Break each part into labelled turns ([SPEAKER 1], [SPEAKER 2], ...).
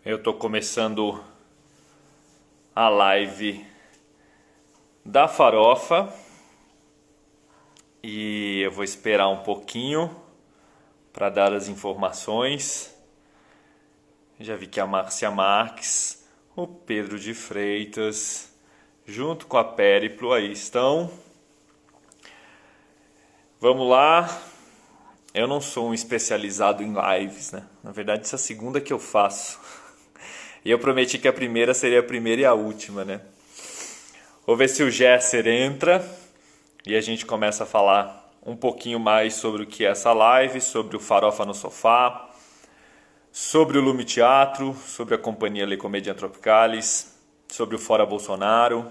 [SPEAKER 1] Eu estou começando a live da farofa e eu vou esperar um pouquinho para dar as informações. Já vi que a Márcia Marques, o Pedro de Freitas, junto com a Périplo aí estão. Vamos lá. Eu não sou um especializado em lives, né? Na verdade, essa é a segunda que eu faço. E eu prometi que a primeira seria a primeira e a última, né? Vou ver se o Gesser entra e a gente começa a falar um pouquinho mais sobre o que é essa live, sobre o Farofa no Sofá, sobre o Lume Teatro, sobre a Companhia Le Comédia Tropicalis, sobre o Fora Bolsonaro,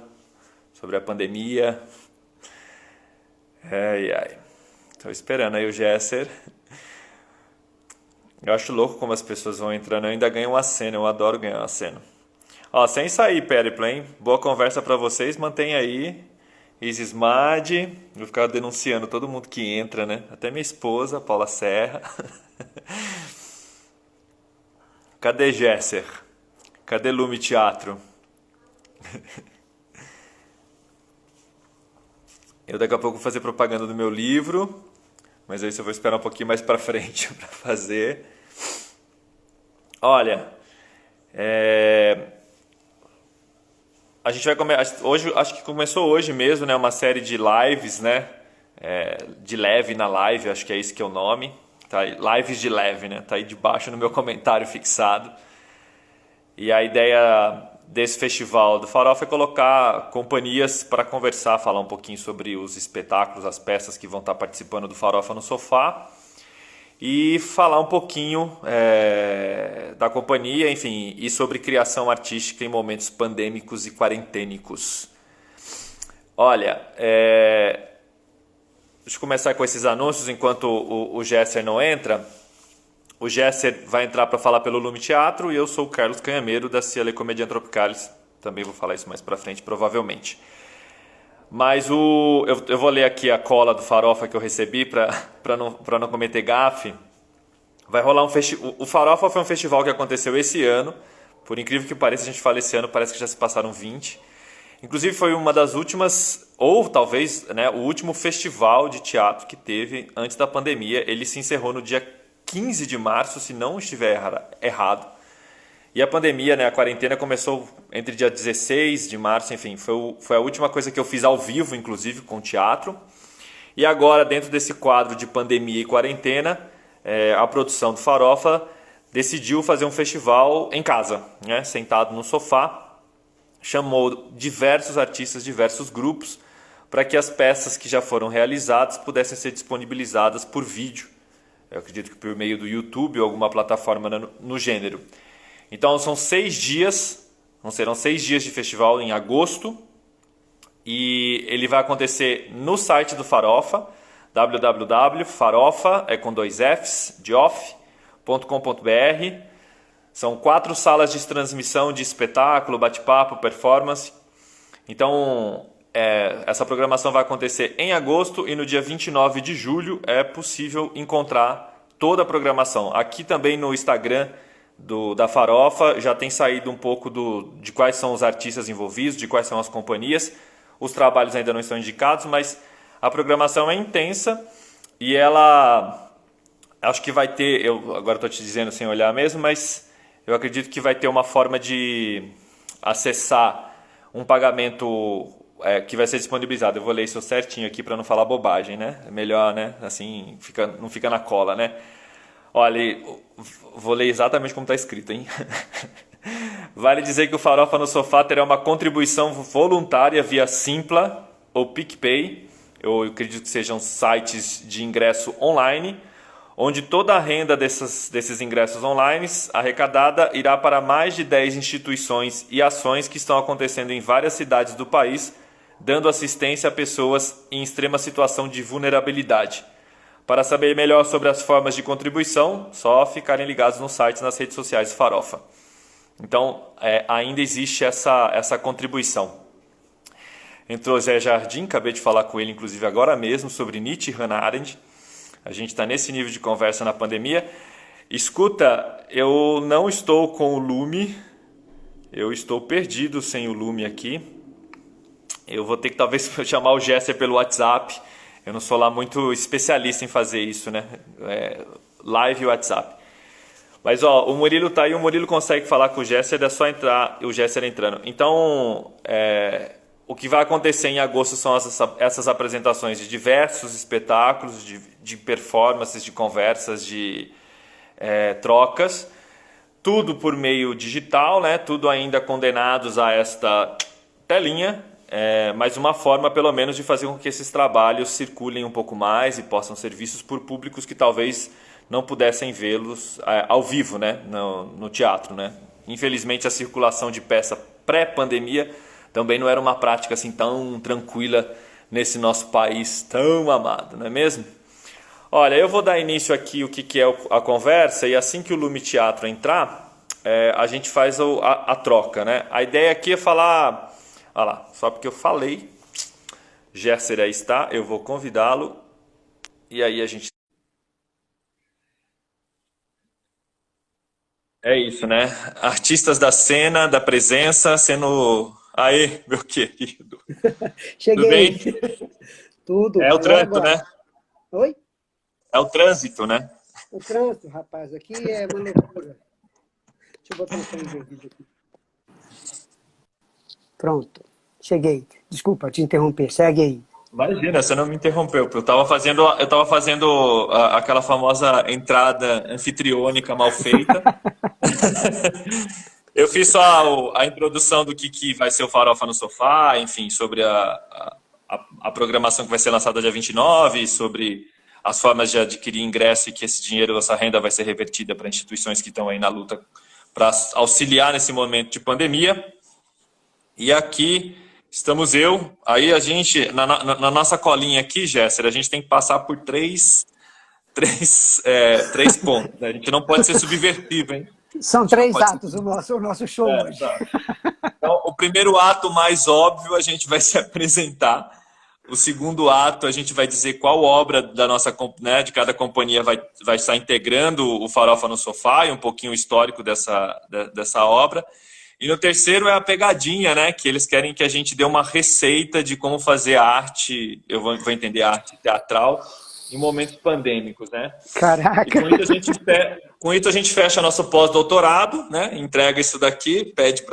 [SPEAKER 1] sobre a pandemia. Estou esperando aí o Gesser. Eu acho louco como as pessoas vão entrando. Eu ainda ganho uma cena, eu adoro ganhar uma cena. Ó, sem sair, Périplo, hein? Boa conversa pra vocês, mantém aí. Isis Mad, vou ficar denunciando todo mundo que entra, né? Até minha esposa, Paula Serra. Cadê Gesser? Cadê Lume Teatro? Eu daqui a pouco vou fazer propaganda do meu livro, mas aí eu vou esperar um pouquinho mais pra frente pra fazer. Olha, a gente vai hoje, acho que começou hoje mesmo, né, uma série de lives, né, de leve na live, acho que é esse que é o nome, tá aí, lives de leve, né, tá aí debaixo no meu comentário fixado. E a ideia desse festival do Farofa é colocar companhias para conversar, falar um pouquinho sobre os espetáculos, as peças que vão estar participando do Farofa no Sofá e falar um pouquinho da companhia, enfim, e sobre criação artística em momentos pandêmicos e quarentênicos. Olha, deixa eu começar com esses anúncios enquanto o Gesser não entra. O Gesser vai entrar para falar pelo Lume Teatro e eu sou o Carlos Canhameiro da Cia Le Comédia Tropicalis. Também vou falar isso mais para frente, provavelmente. Mas eu vou ler aqui a cola do Farofa que eu recebi para não cometer gafe. Vai rolar o Farofa foi um festival que aconteceu esse ano. Por incrível que pareça, a gente fala esse ano, parece que já se passaram 20. Inclusive foi uma das últimas, ou talvez, né, o último festival de teatro que teve antes da pandemia. Ele se encerrou no dia 15 de março, se não estiver errado. E a pandemia, né, a quarentena começou entre dia 16 de março, enfim, foi a última coisa que eu fiz ao vivo, inclusive, com teatro. E agora, dentro desse quadro de pandemia e quarentena, a produção do Farofa decidiu fazer um festival em casa, né, sentado no sofá. Chamou diversos artistas, diversos grupos, para que as peças que já foram realizadas pudessem ser disponibilizadas por vídeo. Eu acredito que por meio do YouTube ou alguma plataforma no gênero. Então serão 6 dias de festival em agosto e ele vai acontecer no site do Farofa, www.farofa, com 2 Fs, de off.com.br. São 4 salas de transmissão de espetáculo, bate-papo, performance. Então essa programação vai acontecer em agosto e no dia 29 de julho é possível encontrar toda a programação. Aqui também no Instagram da Farofa já tem saído um pouco de quais são os artistas envolvidos, de quais são as companhias. Os trabalhos ainda não estão indicados, mas a programação é intensa e ela, acho que vai ter, eu agora estou te dizendo sem olhar mesmo, mas eu acredito que vai ter uma forma de acessar um pagamento que vai ser disponibilizado. Eu vou ler isso certinho aqui para não falar bobagem, né? É melhor, né? Assim não fica na cola, né? Olha, vou ler exatamente como está escrito, hein? Vale dizer que o Farofa no Sofá terá uma contribuição voluntária via Simpla ou PicPay. Eu acredito que sejam sites de ingresso online, onde toda a renda desses ingressos online arrecadada irá para mais de 10 instituições e ações que estão acontecendo em várias cidades do país, dando assistência a pessoas em extrema situação de vulnerabilidade. Para saber melhor sobre as formas de contribuição, só ficarem ligados no site e nas redes sociais do Farofa. Então, ainda existe essa contribuição. Entrou Zé Jardim, acabei de falar com ele, inclusive, agora mesmo, sobre Nietzsche e Hannah Arendt. A gente está nesse nível de conversa na pandemia. Escuta, eu não estou com o Lume, eu estou perdido sem o Lume aqui. Eu vou ter que talvez chamar o Gesser pelo WhatsApp. Eu não sou lá muito especialista em fazer isso, né? Live e WhatsApp. Mas ó, o Murilo tá aí, o Murilo consegue falar com o Gesser, é só entrar, o Gesser entrando. Então, o que vai acontecer em agosto são essas apresentações de diversos espetáculos, de performances, de conversas, de trocas, tudo por meio digital, né? Tudo ainda condenados a esta telinha, mas uma forma pelo menos de fazer com que esses trabalhos circulem um pouco mais e possam ser vistos por públicos que talvez não pudessem vê-los ao vivo, né? No teatro, né? Infelizmente a circulação de peça pré-pandemia também não era uma prática assim tão tranquila nesse nosso país tão amado, não é mesmo? Olha, eu vou dar início aqui o que é a conversa e assim que o Lume Teatro entrar, a gente faz a troca, né? A ideia aqui é falar... Olha lá, só porque eu falei, Gesser aí está, eu vou convidá-lo e aí a gente... É isso, né? Artistas da cena, da presença, sendo... Aê, meu querido. Tudo
[SPEAKER 2] Cheguei.
[SPEAKER 1] bem?
[SPEAKER 2] Tudo.
[SPEAKER 1] É o
[SPEAKER 2] Agora,
[SPEAKER 1] trânsito,
[SPEAKER 2] agora.
[SPEAKER 1] né?
[SPEAKER 2] Oi?
[SPEAKER 1] É o trânsito, né?
[SPEAKER 2] O trânsito, rapaz, aqui é uma loucura. Deixa eu botar no fone de ouvido aqui. Pronto. Cheguei. Desculpa te interromper. Segue aí.
[SPEAKER 1] Imagina, você não me interrompeu. Eu tava fazendo aquela famosa entrada anfitriônica mal feita. Eu fiz só a introdução do que vai ser o Farofa no Sofá, enfim, sobre a programação que vai ser lançada dia 29, sobre as formas de adquirir ingresso e que esse dinheiro, essa renda vai ser revertida para instituições que estão aí na luta para auxiliar nesse momento de pandemia. E aqui estamos aí a gente, na nossa colinha aqui, Gesser, a gente tem que passar por três pontos, né? A gente não pode ser subversivo, hein?
[SPEAKER 2] São três atos o nosso show hoje.
[SPEAKER 1] Tá. Então, o primeiro ato mais óbvio, a gente vai se apresentar. O segundo ato, a gente vai dizer qual obra da nossa, né, de cada companhia vai estar integrando o Farofa no Sofá e um pouquinho o histórico dessa obra. E no terceiro é a pegadinha, né? Que eles querem que a gente dê uma receita de como fazer arte, eu vou entender arte teatral, em momentos pandêmicos, né?
[SPEAKER 2] Caraca!
[SPEAKER 1] E com isso a gente fecha nosso pós-doutorado, né? Entrega isso daqui, pede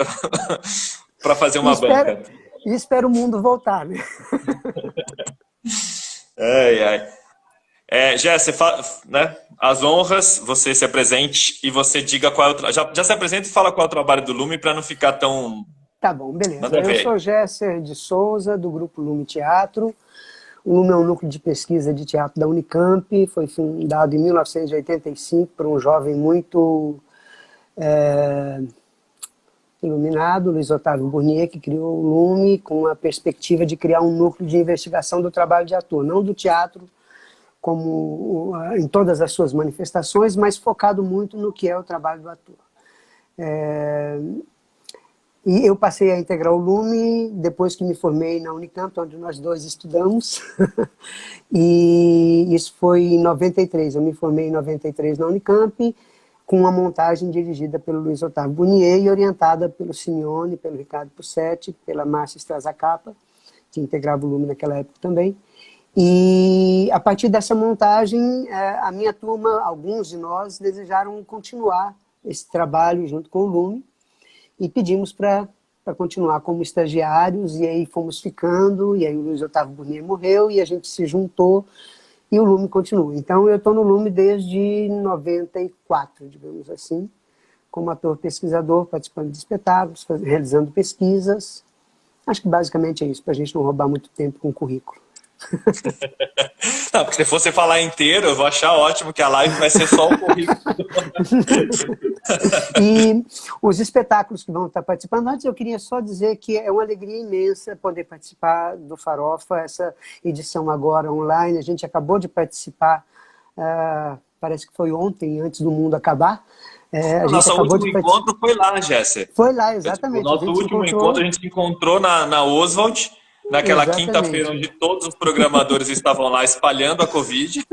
[SPEAKER 1] para fazer uma banca.
[SPEAKER 2] E espera o mundo voltar, né?
[SPEAKER 1] Jéssica, né? As honras, você se apresente e você diga qual é o já se apresenta e fala qual é o trabalho do Lume para não ficar tão...
[SPEAKER 2] Tá bom, beleza. Eu sou Gesser de Souza, do grupo Lume Teatro. O Lume é um núcleo de pesquisa de teatro da Unicamp, foi fundado em 1985 por um jovem muito iluminado, Luiz Otávio Burnier, que criou o Lume com a perspectiva de criar um núcleo de investigação do trabalho de ator, não do teatro, como em todas as suas manifestações, mas focado muito no que é o trabalho do ator. E eu passei a integrar o Lume depois que me formei na Unicamp, onde nós dois estudamos, e isso foi em 93. Eu me formei em 93 na Unicamp, com uma montagem dirigida pelo Luiz Otávio Burnier e orientada pelo Simeone, pelo Ricardo Pussetti, pela Márcia Strazacapa, que integrava o Lume naquela época também. E a partir dessa montagem, a minha turma, alguns de nós, desejaram continuar esse trabalho junto com o Lume e pedimos para continuar como estagiários, e aí fomos ficando, e aí o Luiz Otávio Burnier morreu e a gente se juntou e o Lume continua. Então eu estou no Lume desde 94, digamos assim, como ator pesquisador, participando de espetáculos, realizando pesquisas. Acho que basicamente é isso, para a gente não roubar muito tempo com o currículo.
[SPEAKER 1] Não, porque se você falar inteiro, eu vou achar ótimo que a live vai ser só o currículo.
[SPEAKER 2] E os espetáculos que vão estar participando, antes eu queria só dizer que é uma alegria imensa poder participar do Farofa, essa edição agora online. A gente acabou de participar, parece que foi ontem, antes do mundo acabar.
[SPEAKER 1] Nosso último encontro foi lá, Jéssica.
[SPEAKER 2] Foi lá, exatamente.
[SPEAKER 1] O nosso último encontro a gente se encontrou na Oswald, naquela quinta-feira onde todos os programadores estavam lá espalhando a Covid.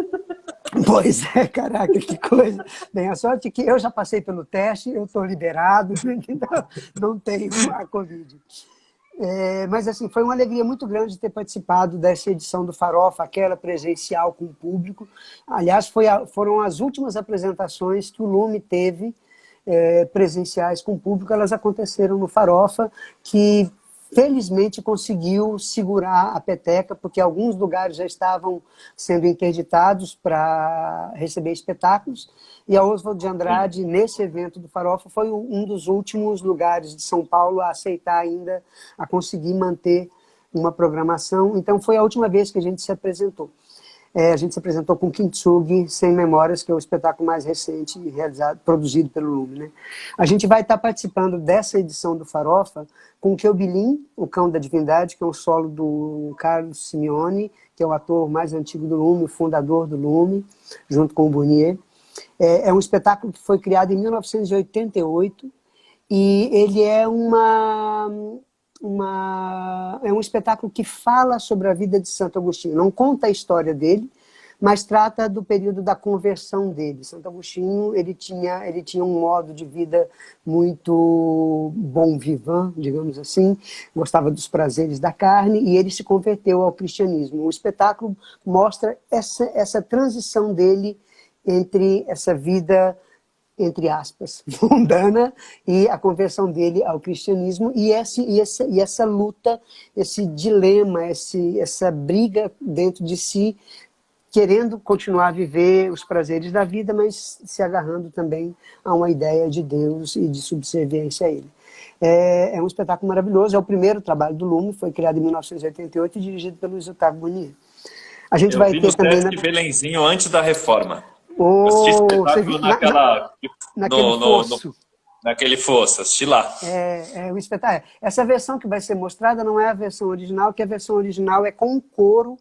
[SPEAKER 2] Pois é, caraca, que coisa. Bem, a sorte é que eu já passei pelo teste, eu estou liberado, então não tenho a Covid. Mas assim, foi uma alegria muito grande ter participado dessa edição do Farofa, aquela presencial com o público. Aliás, foram as últimas apresentações que o Lume teve presenciais com o público, elas aconteceram no Farofa, que felizmente conseguiu segurar a peteca, porque alguns lugares já estavam sendo interditados para receber espetáculos, e a Oswald de Andrade, nesse evento do Farofa, foi um dos últimos lugares de São Paulo a aceitar ainda, a conseguir manter uma programação. Então foi a última vez que a gente se apresentou. A gente se apresentou com Kintsugi Sem Memórias, que é o espetáculo mais recente realizado, produzido pelo Lume, né? A gente vai estar participando dessa edição do Farofa com o Queubilin, o Cão da Divindade, que é um solo do Carlos Simeone, que é o ator mais antigo do Lume, o fundador do Lume, junto com o Burnier. É um espetáculo que foi criado em 1988 e ele é um espetáculo que fala sobre a vida de Santo Agostinho. Não conta a história dele, mas trata do período da conversão dele. Santo Agostinho, ele tinha um modo de vida muito bon vivant, digamos assim, gostava dos prazeres da carne, e ele se converteu ao cristianismo. O espetáculo mostra essa transição dele entre essa vida, entre aspas, mundana, e a conversão dele ao cristianismo, e essa luta, esse dilema, essa briga dentro de si, querendo continuar a viver os prazeres da vida, mas se agarrando também a uma ideia de Deus e de subserviência a ele. É um espetáculo maravilhoso, é o primeiro trabalho do Lume, foi criado em 1988 e dirigido pelo Luiz Otávio Bonnier. A gente vai ter também...
[SPEAKER 1] de Belenzinho antes da reforma.
[SPEAKER 2] Assisti
[SPEAKER 1] espetáculo
[SPEAKER 2] naquele fosso.
[SPEAKER 1] Naquele fosso, assisti lá.
[SPEAKER 2] O espetáculo. Essa versão que vai ser mostrada não é a versão original, que a versão original é com um coro,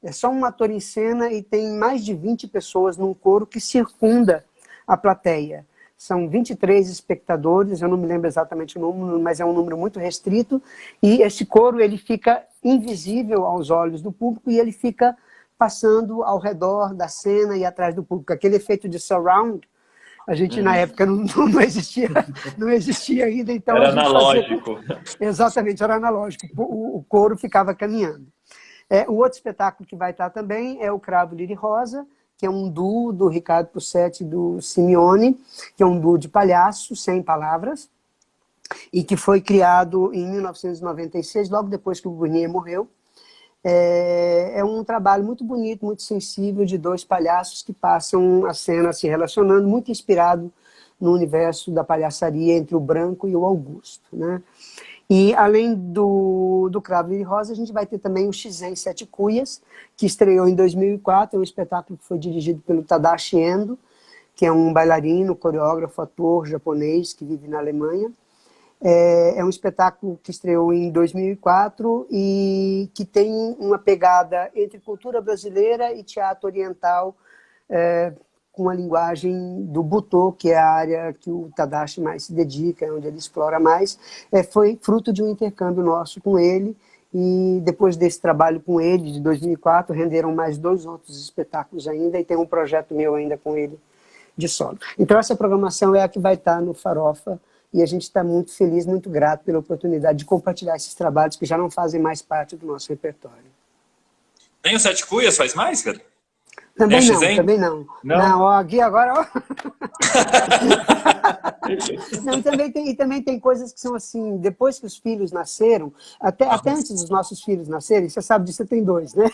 [SPEAKER 2] é só um ator em cena e tem mais de 20 pessoas num coro que circunda a plateia. São 23 espectadores, eu não me lembro exatamente o número, mas é um número muito restrito, e esse coro ele fica invisível aos olhos do público e ele fica passando ao redor da cena e atrás do público. Aquele efeito de surround, a gente na época não existia ainda. Então
[SPEAKER 1] era analógico.
[SPEAKER 2] Exatamente, era analógico. O coro ficava caminhando. O outro espetáculo que vai estar também é o Cravo Lírio e Rosa, que é um duo do Ricardo Pussetti e do Simeone, que é um duo de palhaços, sem palavras, e que foi criado em 1996, logo depois que o Burnier morreu. É um trabalho muito bonito, muito sensível, de dois palhaços que passam a cena se relacionando, muito inspirado no universo da palhaçaria entre o Branco e o Augusto, né? E além do Cravo e Rosa, a gente vai ter também o Shizen Sete Cuias, que estreou em 2004, é um espetáculo que foi dirigido pelo Tadashi Endo, que é um bailarino, coreógrafo, ator japonês que vive na Alemanha. É um espetáculo que estreou em 2004 e que tem uma pegada entre cultura brasileira e teatro oriental, com a linguagem do Butô, que é a área que o Tadashi mais se dedica, onde ele explora mais. Foi fruto de um intercâmbio nosso com ele, e depois desse trabalho com ele, de 2004, renderam mais 2 outros espetáculos ainda, e tem um projeto meu ainda com ele de solo. Então essa programação é a que vai estar no Farofa, e a gente está muito feliz, muito grato pela oportunidade de compartilhar esses trabalhos que já não fazem mais parte do nosso repertório.
[SPEAKER 1] Nem o Sete Cuias faz mais, cara?
[SPEAKER 2] Também não, também não. Não, ó, aqui agora... Ó. Não, e também tem coisas que são assim, depois que os filhos nasceram, até antes dos nossos filhos nascerem, você sabe disso, você tem 2, né?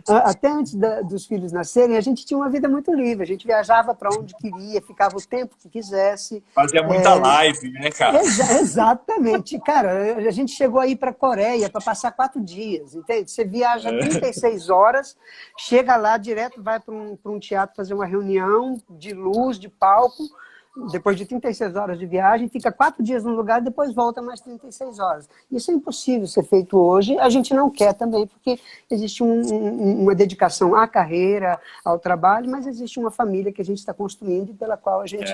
[SPEAKER 2] Até antes dos filhos nascerem, a gente tinha uma vida muito livre, a gente viajava para onde queria, ficava o tempo que quisesse.
[SPEAKER 1] Fazia muita live, né, cara?
[SPEAKER 2] Exatamente. Cara, a gente chegou aí para a Coreia para passar 4 dias, entende? Você viaja 36 horas, chega lá direto, vai para um teatro fazer uma reunião de luz, de palco, depois de 36 horas de viagem, fica 4 dias no lugar e depois volta mais 36 horas. Isso é impossível ser feito hoje, a gente não quer também, porque existe uma dedicação à carreira, ao trabalho, mas existe uma família que a gente está construindo e pela qual a gente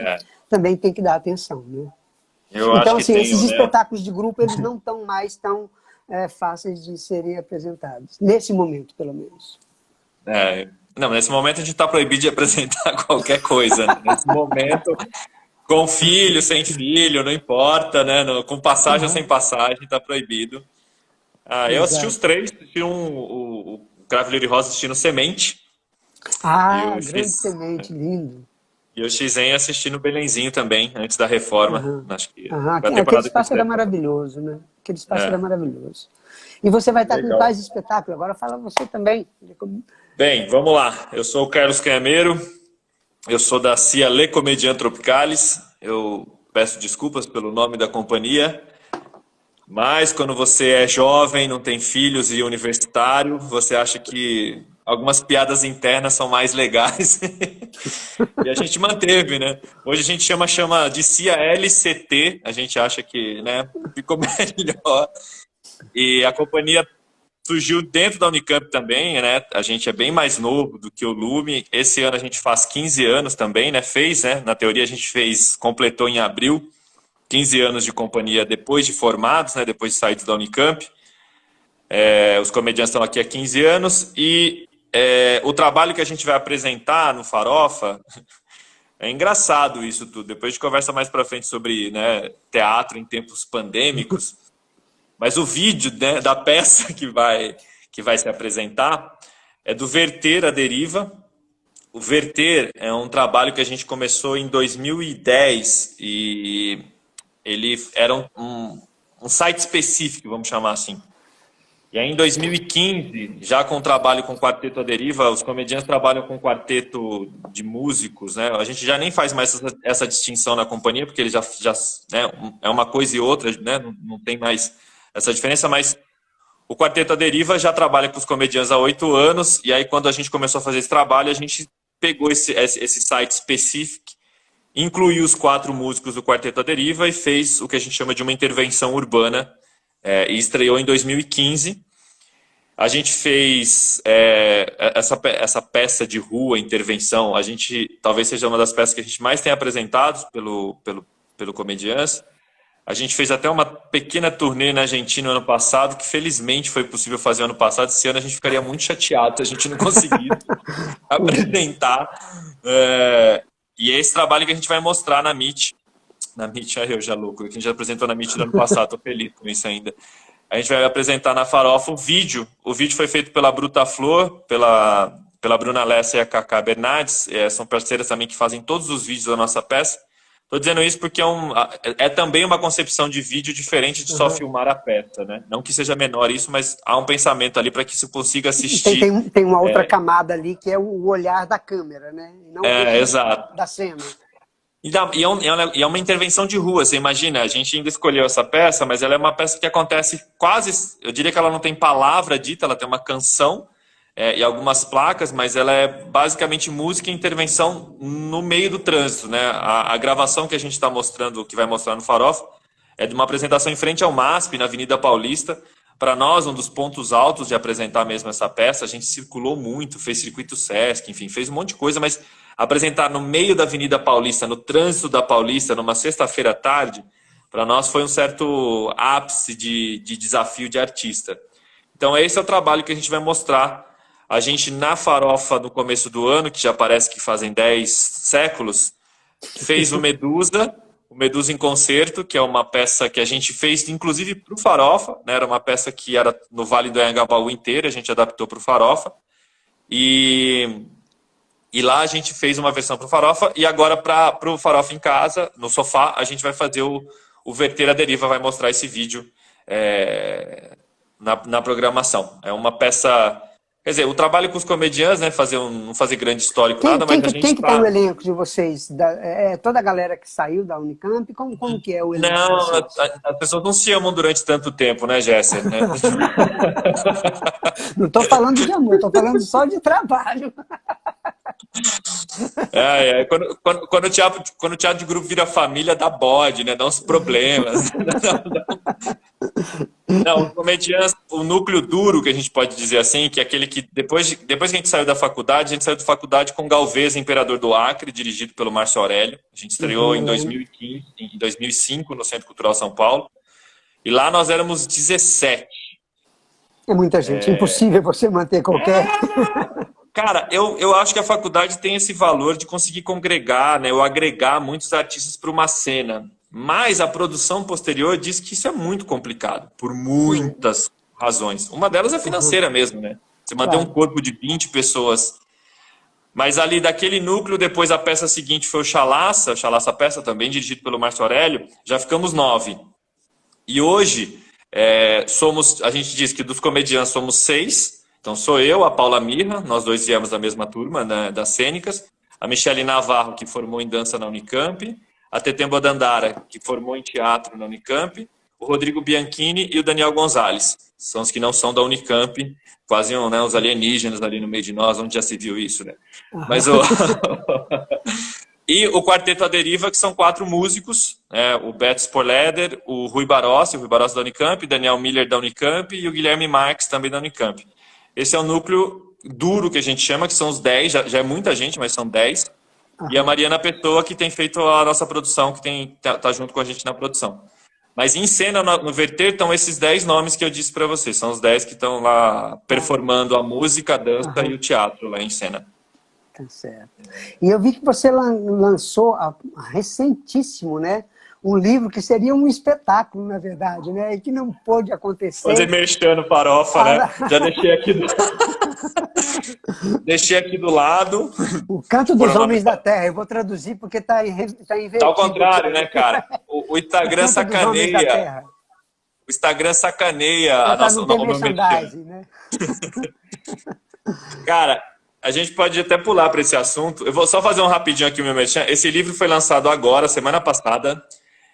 [SPEAKER 2] também tem que dar atenção, né? Então, assim, esses espetáculos de grupo, eles não estão mais tão fáceis de serem apresentados, nesse momento, pelo menos.
[SPEAKER 1] Não, nesse momento a gente está proibido de apresentar qualquer coisa, né? Nesse momento, com filho, sem filho, não importa, né? Com passagem ou sem
[SPEAKER 2] Aham,
[SPEAKER 1] passagem, está proibido. Ah, eu assisti os
[SPEAKER 2] exato.
[SPEAKER 1] três, assisti o Cravo, Lírio e Rosa assistindo Semente e
[SPEAKER 2] Ah,
[SPEAKER 1] o
[SPEAKER 2] grande
[SPEAKER 1] X,
[SPEAKER 2] semente, lindo.
[SPEAKER 1] e o Xen assistindo Belenzinho também, antes da reforma.
[SPEAKER 2] Aham.
[SPEAKER 1] Acho que
[SPEAKER 2] Aham.
[SPEAKER 1] foi a
[SPEAKER 2] Aquele
[SPEAKER 1] temporada que
[SPEAKER 2] espaço era
[SPEAKER 1] estreou.
[SPEAKER 2] maravilhoso, né? Aquele espaço era
[SPEAKER 1] É,
[SPEAKER 2] maravilhoso. E você vai estar com
[SPEAKER 1] legal.
[SPEAKER 2] quais espetáculos? Agora fala você também.
[SPEAKER 1] Bem, vamos lá. Eu sou o Carlos Canhameiro, eu sou da Cia Le Comédien Tropicalis. Eu peço desculpas pelo nome da companhia, mas quando você é jovem, não tem filhos e universitário, você acha que algumas piadas internas são mais legais. E a gente manteve, né? Hoje a gente chama de Cia LCT, a gente acha que, né, ficou melhor. E a companhia surgiu dentro da Unicamp também, né? A gente é bem mais novo do que o Lume. Esse ano a gente faz 15 anos também, né? Fez, né? Na teoria a gente fez, completou em abril, 15 anos de companhia depois de formados, né? Depois de saídos da Unicamp. Os comediantes estão aqui há 15 anos e o trabalho que a gente vai apresentar no Farofa é engraçado isso tudo. Depois a gente conversa mais para frente sobre, né, teatro em tempos pandêmicos. Mas o vídeo, né, da peça que vai se apresentar é do Verter a Deriva. O Verter é um trabalho que a gente começou em 2010 e ele era um site específico, vamos chamar assim. E aí em 2015, já com o trabalho com o Quarteto à Deriva, os comediantes trabalham com um quarteto de músicos, né? A gente já nem faz mais essa distinção na companhia, porque ele já né, é uma coisa e outra, né? Não tem mais essa diferença, mas o Quarteto à Deriva já trabalha com os comediantes há 8 anos, e aí quando a gente começou a fazer esse trabalho, a gente pegou esse site específico, incluiu os 4 músicos do Quarteto à Deriva e fez o que a gente chama de uma intervenção urbana, e estreou em 2015. A gente fez essa peça de rua, intervenção, a gente talvez seja uma das peças que a gente mais tem apresentado pelo Comedians. A gente fez até uma pequena turnê na Argentina no ano passado, que felizmente foi possível fazer ano passado. Esse ano a gente ficaria muito chateado se a gente não conseguir apresentar. E é esse trabalho que a gente vai mostrar na Meet. Na Meet, aí eu já louco, que a gente já apresentou na Meet do ano passado, tô feliz com isso ainda. A gente vai apresentar na Farofa o vídeo. O vídeo foi feito pela Bruta Flor, pela Bruna Lessa e a Cacá Bernardes. São parceiras também que fazem todos os vídeos da nossa peça. Estou dizendo isso porque é também uma concepção de vídeo diferente de só
[SPEAKER 2] Aham.
[SPEAKER 1] filmar a peça, né? Não que seja menor isso, mas há um pensamento ali para que se consiga
[SPEAKER 2] Tem,
[SPEAKER 1] assistir.
[SPEAKER 2] tem uma outra camada ali que é o olhar da câmera, né? E não o olhar
[SPEAKER 1] Exato.
[SPEAKER 2] da cena.
[SPEAKER 1] E é uma intervenção de rua, você imagina, a gente ainda escolheu essa peça, mas ela é uma peça que acontece quase, eu diria que ela não tem palavra dita, ela tem uma canção e algumas placas, mas ela é basicamente música e intervenção no meio do trânsito, né? A gravação que a gente está mostrando, que vai mostrar no Farofa, é de uma apresentação em frente ao MASP, na Avenida Paulista. Para nós, um dos pontos altos de apresentar mesmo essa peça, a gente circulou muito, fez circuito Sesc, enfim, fez um monte de coisa, mas apresentar no meio da Avenida Paulista, no trânsito da Paulista, numa sexta-feira à tarde, para nós foi um certo ápice de desafio de artista. Então, esse é o trabalho que a gente vai mostrar. A gente, na Farofa, no começo do ano, que já parece que fazem 10 séculos, fez o Medusa em Concerto, que é uma peça que a gente fez, inclusive, para o Farofa, né? Era uma peça que era no Vale do Anhangabaú inteiro, a gente adaptou para o Farofa. E lá a gente fez uma versão para o Farofa, e agora para o Farofa em casa, no sofá, a gente vai fazer o Verter a Deriva, vai mostrar esse vídeo na programação. É uma peça... Quer dizer, o trabalho com os comediantes, né, não fazer grande histórico,
[SPEAKER 2] Quem,
[SPEAKER 1] nada, mas
[SPEAKER 2] quem,
[SPEAKER 1] a
[SPEAKER 2] que,
[SPEAKER 1] gente
[SPEAKER 2] quem que tá no
[SPEAKER 1] está...
[SPEAKER 2] elenco de vocês? Toda a galera que saiu da Unicamp? Como que é o elenco de
[SPEAKER 1] Não,
[SPEAKER 2] vocês?
[SPEAKER 1] as pessoas não se amam durante tanto tempo, né, Jéssica? Né?
[SPEAKER 2] Não estou falando de amor, estou falando só de trabalho.
[SPEAKER 1] Quando o teatro de grupo vira família, dá bode, né? Dá uns problemas. Não, o comediante, o núcleo duro, que a gente pode dizer assim, que é aquele que, depois que a gente saiu da faculdade, a gente saiu da faculdade com Galvez, Imperador do Acre, dirigido pelo Márcio Aurélio. A gente estreou em
[SPEAKER 2] Eu lembro.
[SPEAKER 1] 2015, em 2005, no Centro Cultural São Paulo. E lá nós éramos 17.
[SPEAKER 2] É muita gente, impossível você manter qualquer.
[SPEAKER 1] Cara, eu acho que a faculdade tem esse valor de conseguir congregar, né, ou agregar muitos artistas para uma cena. Mas a produção posterior diz que isso é muito complicado, por muitas razões. Uma delas é
[SPEAKER 2] Uhum,
[SPEAKER 1] financeira mesmo, né? Você manter um
[SPEAKER 2] claro.
[SPEAKER 1] corpo de 20 pessoas. Mas ali daquele núcleo, depois a peça seguinte foi o Chalaça, Chalaça Peça, também dirigido pelo Márcio Aurélio, já ficamos 9. E hoje, a gente diz que dos comediantes somos 6. Então sou eu, a Paula Mirra, nós dois viemos da mesma turma, né, das cênicas, a Michele Navarro, que formou em dança na Unicamp, a Tetembo Dandara, que formou em teatro na Unicamp, o Rodrigo Bianchini e o Daniel Gonzalez. São os que não são da Unicamp, quase né, os alienígenas ali no meio de nós, onde já se viu isso, né? Mas o, E o Quarteto à Deriva, que são 4 músicos, o Beto Sporleder, o Rui Barossi da Unicamp, Daniel Miller da Unicamp e o Guilherme Marques também da Unicamp. Esse é o núcleo duro que a gente chama, que são os 10, já é muita gente, mas são 10. E a
[SPEAKER 2] Aham.
[SPEAKER 1] Mariana Pessoa, que tem feito a nossa produção, que tá junto com a gente na produção. Mas em cena, no Verter, estão esses 10 nomes que eu disse para vocês. São os 10 que estão lá
[SPEAKER 2] Ah,
[SPEAKER 1] performando a música, a dança e
[SPEAKER 2] aham.
[SPEAKER 1] o teatro lá em cena.
[SPEAKER 2] Tá certo. E eu vi que você lançou recentíssimo, né? Um livro que seria um espetáculo, na verdade, né? E que não pôde
[SPEAKER 1] Fazer
[SPEAKER 2] acontecer.
[SPEAKER 1] mexendo farofa, né?
[SPEAKER 2] Ah,
[SPEAKER 1] Já deixei aqui deixei aqui do lado.
[SPEAKER 2] O Canto
[SPEAKER 1] Por
[SPEAKER 2] dos
[SPEAKER 1] o nome
[SPEAKER 2] Homens da Terra. Eu vou traduzir porque está
[SPEAKER 1] tá ao
[SPEAKER 2] invertido aqui.
[SPEAKER 1] contrário, né, cara? O
[SPEAKER 2] O
[SPEAKER 1] Instagram
[SPEAKER 2] Canto dos Homens da
[SPEAKER 1] sacaneia.
[SPEAKER 2] Terra.
[SPEAKER 1] O Instagram sacaneia
[SPEAKER 2] É
[SPEAKER 1] a
[SPEAKER 2] para
[SPEAKER 1] nossa,
[SPEAKER 2] não ter
[SPEAKER 1] o meu mexendo.
[SPEAKER 2] merchandising, né?
[SPEAKER 1] Cara, a gente pode até pular para esse assunto. Eu vou só fazer um rapidinho aqui o meu merchan. Esse livro foi lançado agora, semana passada.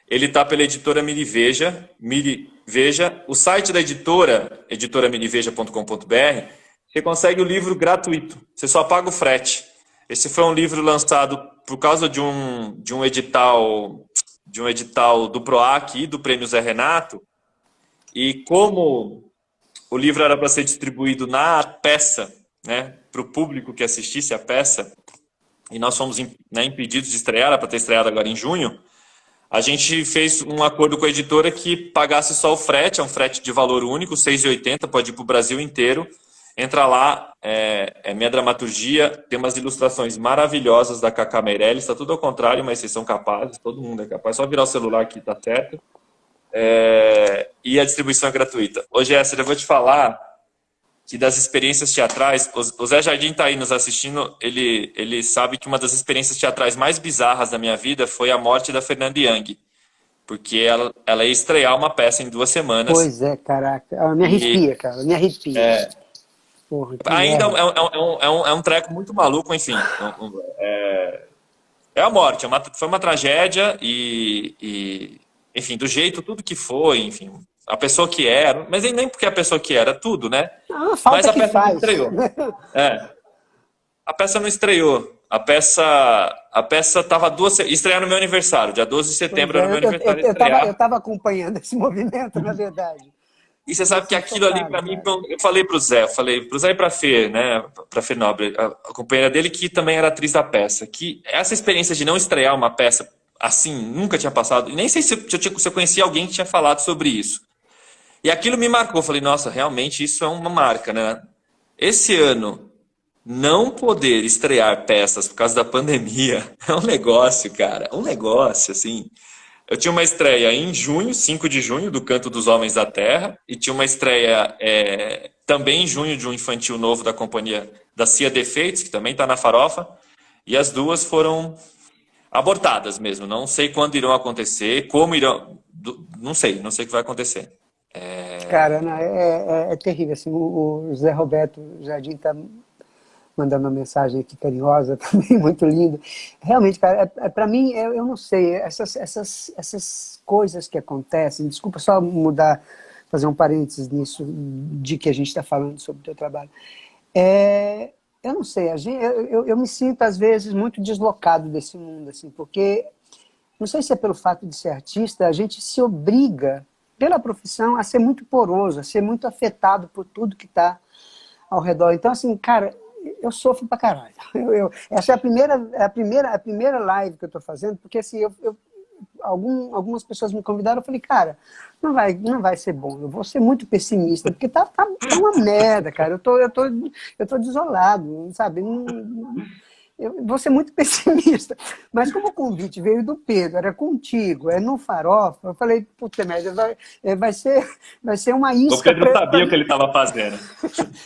[SPEAKER 1] Ele tá pela editora Miri Veja. Miri Veja. O site da editora, editoramiriveja.com.br, você consegue o livro gratuito. Você só paga o frete. Esse foi um livro lançado por causa de um edital do PROAC e do Prêmio Zé Renato. E como o livro era para ser distribuído na peça, né, para o público que assistisse a peça, e nós fomos impedidos de estrear, era para ter estreado agora em junho, a gente fez um acordo com a editora que pagasse só o frete, é um frete de valor único, R$ 6,80, pode ir para o Brasil inteiro. Entra lá, é minha dramaturgia, tem umas ilustrações maravilhosas da Cacá Meirelles, está tudo ao contrário, mas vocês são capazes, todo mundo é capaz, só virar o celular aqui tá certo. E a distribuição é gratuita. Ô Jéssica, eu vou te falar que das experiências teatrais, o Zé Jardim está aí nos assistindo, ele sabe que uma das experiências teatrais mais bizarras da minha vida foi a morte da Fernanda Young, porque ela ia estrear uma peça em 2 semanas,
[SPEAKER 2] Pois é, caraca. Ah, me
[SPEAKER 1] e
[SPEAKER 2] arrepia, cara. Me arrepia. Porra, que
[SPEAKER 1] ainda
[SPEAKER 2] merda.
[SPEAKER 1] é um treco muito maluco, enfim. É a morte, foi uma tragédia enfim, do jeito, tudo que foi, enfim, a pessoa que era, mas nem porque a pessoa que era, tudo, né?
[SPEAKER 2] É uma
[SPEAKER 1] Mas
[SPEAKER 2] falta
[SPEAKER 1] a
[SPEAKER 2] que
[SPEAKER 1] peça não
[SPEAKER 2] faz.
[SPEAKER 1] estreou. É, a peça não estreou. A peça estava estrear no meu aniversário, dia 12 de
[SPEAKER 2] Pois
[SPEAKER 1] setembro era
[SPEAKER 2] é,
[SPEAKER 1] o meu aniversário de
[SPEAKER 2] eu
[SPEAKER 1] estrear.
[SPEAKER 2] tava acompanhando esse movimento, na verdade.
[SPEAKER 1] E você
[SPEAKER 2] E
[SPEAKER 1] sabe que
[SPEAKER 2] assim,
[SPEAKER 1] aquilo ali,
[SPEAKER 2] chocado,
[SPEAKER 1] para mim,
[SPEAKER 2] cara.
[SPEAKER 1] eu falei pro Zé, e pra Fê, né, pra Fê Nobre, a companheira dele, que também era atriz da peça, que essa experiência de não estrear uma peça assim, nunca tinha passado, e nem sei se eu conhecia alguém que tinha falado sobre isso. E aquilo me marcou, falei, nossa, realmente isso é uma marca, né? Esse ano, não poder estrear peças por causa da pandemia é um negócio, cara, um negócio, assim. Eu tinha uma estreia em junho, 5 de junho, do Canto dos Homens da Terra, e tinha uma estreia também em junho de um infantil novo da companhia da Cia Defeitos, que também está na Farofa, e as duas foram abortadas mesmo. Não sei quando irão acontecer, como irão. Não sei o que vai acontecer.
[SPEAKER 2] Cara, não, é terrível. Assim, o Zé Roberto Jardim tá mandando uma mensagem aqui carinhosa também, muito linda. Realmente, cara, para mim, eu não sei, essas coisas que acontecem, desculpa só mudar, fazer um parênteses nisso, de que a gente está falando sobre o teu trabalho. Eu não sei, eu me sinto, às vezes, muito deslocado desse mundo, assim, porque, não sei se é pelo fato de ser artista, a gente se obriga, pela profissão, a ser muito poroso, a ser muito afetado por tudo que está ao redor. Então, assim, cara, eu sofro pra caralho. Essa é a primeira live que eu estou fazendo, porque assim, algumas pessoas me convidaram, eu falei, cara, não vai ser bom, eu vou ser muito pessimista, porque tá uma merda, cara, eu tô desolado, sabe? Eu vou ser muito pessimista. Mas como o convite veio do Pedro, era contigo, é no Farofa, eu falei, puta merda, vai ser uma
[SPEAKER 1] O
[SPEAKER 2] isca
[SPEAKER 1] Pedro sabia o que ele estava fazendo.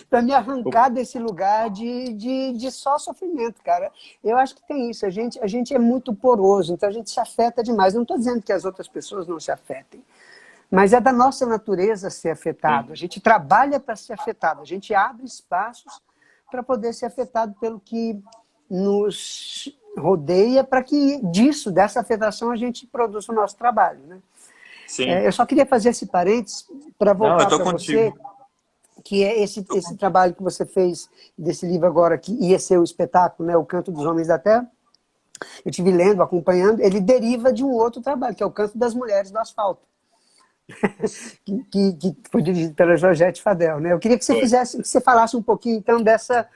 [SPEAKER 2] para me arrancar desse lugar de só sofrimento, cara. Eu acho que tem isso, a gente é muito poroso, então a gente se afeta demais. Não estou dizendo que as outras pessoas não se afetem, mas é da nossa natureza ser afetado. A gente trabalha para ser afetado, a gente abre espaços para poder ser afetado pelo que nos rodeia, para que dessa afetação a gente produza o nosso trabalho, né?
[SPEAKER 1] Sim.
[SPEAKER 2] Eu só queria fazer esse parênteses para voltar para você, que é esse trabalho que você fez desse livro agora, que ia ser o espetáculo, né, O Canto dos Homens da Terra. Eu estive lendo, acompanhando, ele deriva de um outro trabalho, que é O Canto das Mulheres do Asfalto, que foi dirigido pela Georgette Fadel, né? Eu queria que você falasse um pouquinho, então, dessa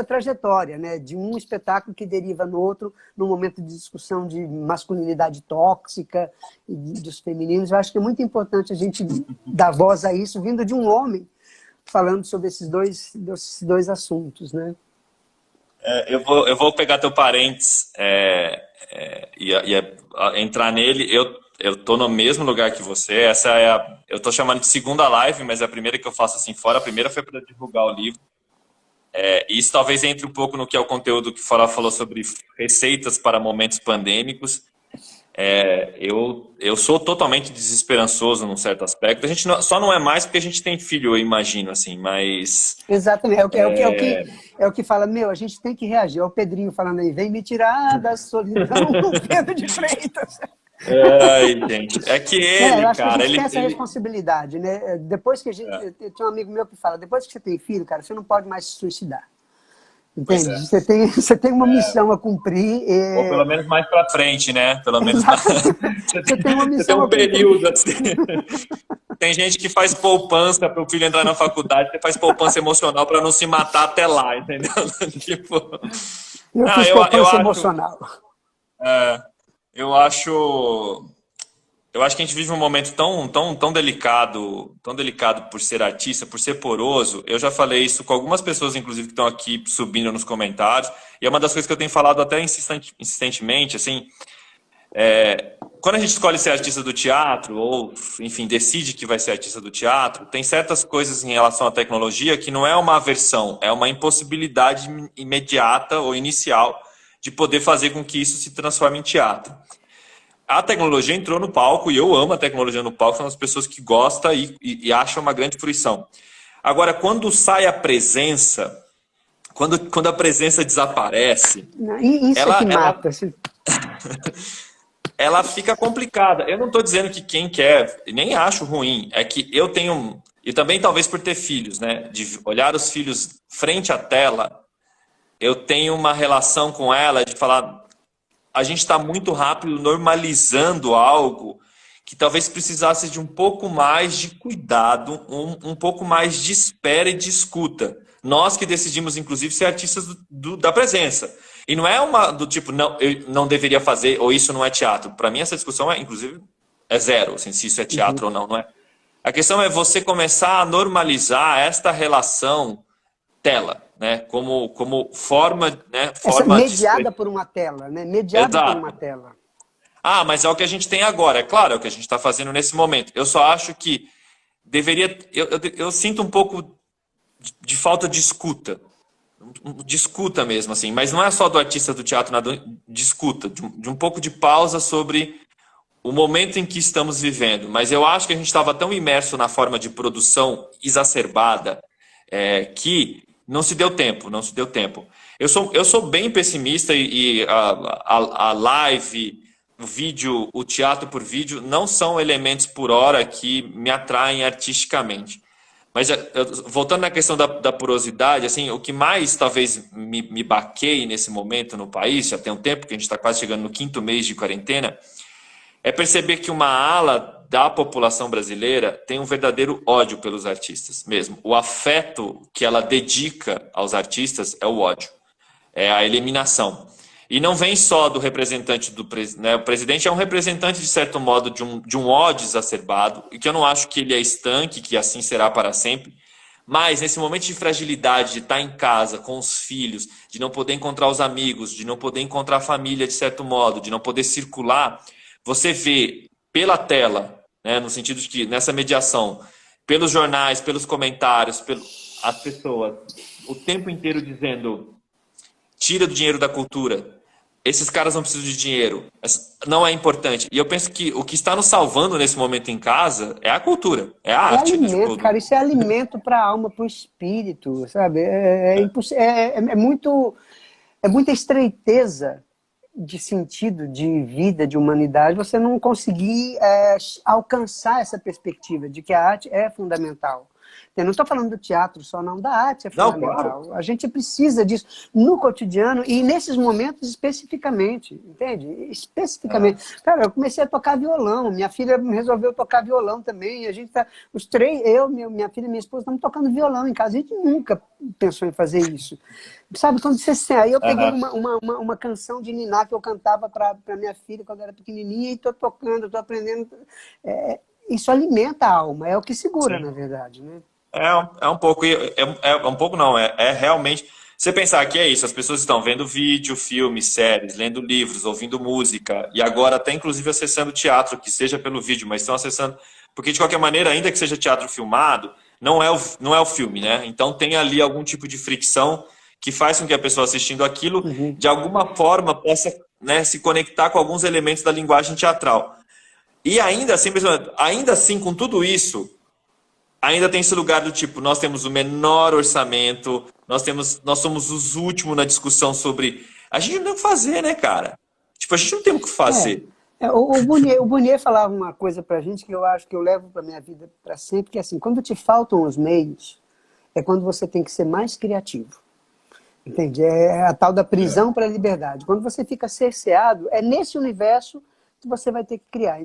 [SPEAKER 2] trajetória, né? De um espetáculo que deriva no outro, num momento de discussão de masculinidade tóxica e dos femininos. Eu acho que é muito importante a gente dar voz a isso, vindo de um homem, falando sobre esses dois assuntos, né?
[SPEAKER 1] Eu vou pegar teu parênteses e entrar nele. Eu tô no mesmo lugar que você. Eu tô chamando de segunda live, mas é a primeira que eu faço assim fora. A primeira foi para divulgar o livro. Isso talvez entre um pouco no que é o conteúdo que o Farol falou sobre receitas para momentos pandêmicos. Eu sou totalmente desesperançoso num certo aspecto. A gente só não é mais porque a gente tem filho, eu imagino, assim, mas...
[SPEAKER 2] Exatamente, é o que fala, a gente tem que reagir. É o Pedrinho falando aí, vem me tirar da solidão, Pedro de Freitas.
[SPEAKER 1] Ai, gente, é que
[SPEAKER 2] eu acho
[SPEAKER 1] cara,
[SPEAKER 2] que a gente tem essa responsabilidade, né? Depois que eu tenho um amigo meu que fala, depois que você tem filho, cara, você não pode mais se suicidar. Entende? Você tem uma missão a cumprir.
[SPEAKER 1] Ou pelo menos mais pra frente, né? Pelo menos
[SPEAKER 2] você tem uma missão
[SPEAKER 1] a cumprir. Tem um período assim. Tem gente que faz poupança para o filho entrar na faculdade, você faz poupança emocional para não se matar até lá, entendeu? Tipo...
[SPEAKER 2] Eu fiz poupança emocional.
[SPEAKER 1] Eu acho que a gente vive um momento tão delicado por ser artista, por ser poroso. Eu já falei isso com algumas pessoas, inclusive, que estão aqui subindo nos comentários. E é uma das coisas que eu tenho falado até insistentemente, assim, quando a gente escolhe ser artista do teatro, ou, enfim, decide que vai ser artista do teatro, tem certas coisas em relação à tecnologia que não é uma aversão, é uma impossibilidade imediata ou inicial de poder fazer com que isso se transforme em teatro. A tecnologia entrou no palco, e eu amo a tecnologia no palco, são as pessoas que gostam e acham uma grande fruição. Agora, quando sai a presença, quando a presença desaparece...
[SPEAKER 2] Isso é que mata.
[SPEAKER 1] Ela fica complicada. Eu não estou dizendo que quem quer, nem acho ruim, é que eu tenho... E também talvez por ter filhos, né? De olhar os filhos frente à tela, eu tenho uma relação com ela de falar... A gente está muito rápido normalizando algo que talvez precisasse de um pouco mais de cuidado, um pouco mais de espera e de escuta. Nós que decidimos, inclusive, ser artistas da presença. E não é uma do tipo, não, eu não deveria fazer, ou isso não é teatro. Para mim, essa discussão, inclusive, é zero, assim, se isso é teatro ou não é. A questão é você começar a normalizar esta relação tela. Né, como forma, né,
[SPEAKER 2] mediada por uma tela, né? Mediada por uma tela.
[SPEAKER 1] Mas é o que a gente tem agora, é claro, é o que a gente está fazendo nesse momento. Eu só acho que deveria... Eu sinto um pouco de falta de escuta. De escuta mesmo, assim. Mas não é só do artista do teatro, de escuta, de um pouco de pausa sobre o momento em que estamos vivendo. Mas eu acho que a gente estava tão imerso na forma de produção exacerbada que... Não se deu tempo. Eu sou bem pessimista e a live, o vídeo, o teatro por vídeo não são elementos por hora que me atraem artisticamente. Mas voltando na questão da porosidade, assim, o que mais talvez me baqueie nesse momento no país, já tem um tempo que a gente está quase chegando no 5º mês de quarentena, é perceber que uma ala da população brasileira tem um verdadeiro ódio pelos artistas mesmo. O afeto que ela dedica aos artistas é o ódio, é a eliminação. E não vem só do representante do presidente, né? O presidente é um representante, de certo modo, de um ódio exacerbado, e que eu não acho que ele é estanque, que assim será para sempre. Mas nesse momento de fragilidade, de estar em casa com os filhos, de não poder encontrar os amigos, de não poder encontrar a família de certo modo, de não poder circular, você vê pela tela, né, no sentido de que nessa mediação, pelos jornais, pelos comentários, as pessoas o tempo inteiro dizendo: tira do dinheiro da cultura. Esses caras não precisam de dinheiro. Não é importante. E eu penso que o que está nos salvando nesse momento em casa é a cultura, é a
[SPEAKER 2] É
[SPEAKER 1] arte.
[SPEAKER 2] alimento, cara, isso é alimento para a alma, para o espírito, sabe? É muita estreiteza de sentido, de vida, de humanidade, você não conseguir alcançar essa perspectiva de que a arte é fundamental. Eu não estou falando do teatro só, não, da arte é fundamental.
[SPEAKER 1] Não, claro.
[SPEAKER 2] A gente precisa disso no cotidiano e nesses momentos especificamente, entende? Especificamente. Cara, eu comecei a tocar violão, minha filha resolveu tocar violão também, a gente tá, os três, minha filha e minha esposa estamos tocando violão em casa, a gente nunca pensou em fazer isso. Sabe, quando você... Aí eu peguei uma canção de Niná que eu cantava para minha filha quando era pequenininha e estou tocando, estou aprendendo. Isso alimenta a alma, é o que segura,
[SPEAKER 1] Sim.
[SPEAKER 2] na verdade, né?
[SPEAKER 1] É um pouco, um pouco não, é realmente. Você pensar que é isso, as pessoas estão vendo vídeo, filmes, séries, lendo livros, ouvindo música, e agora até inclusive acessando teatro, que seja pelo vídeo, mas estão acessando. Porque de qualquer maneira, ainda que seja teatro filmado, não é o filme, né? Então tem ali algum tipo de fricção que faz com que a pessoa assistindo aquilo, de alguma forma, possa, né, se conectar com alguns elementos da linguagem teatral. E ainda assim, com tudo isso, ainda tem esse lugar do tipo, nós temos o menor orçamento, nós somos os últimos na discussão sobre... A gente não tem o que fazer, né, cara? Tipo, a gente não tem o que fazer.
[SPEAKER 2] O Bunier falava uma coisa pra gente que eu acho que eu levo pra minha vida para sempre, que é assim, quando te faltam os meios, é quando você tem que ser mais criativo. Entende? É a tal da prisão para a liberdade. Quando você fica cerceado, é nesse universo que você vai ter que criar.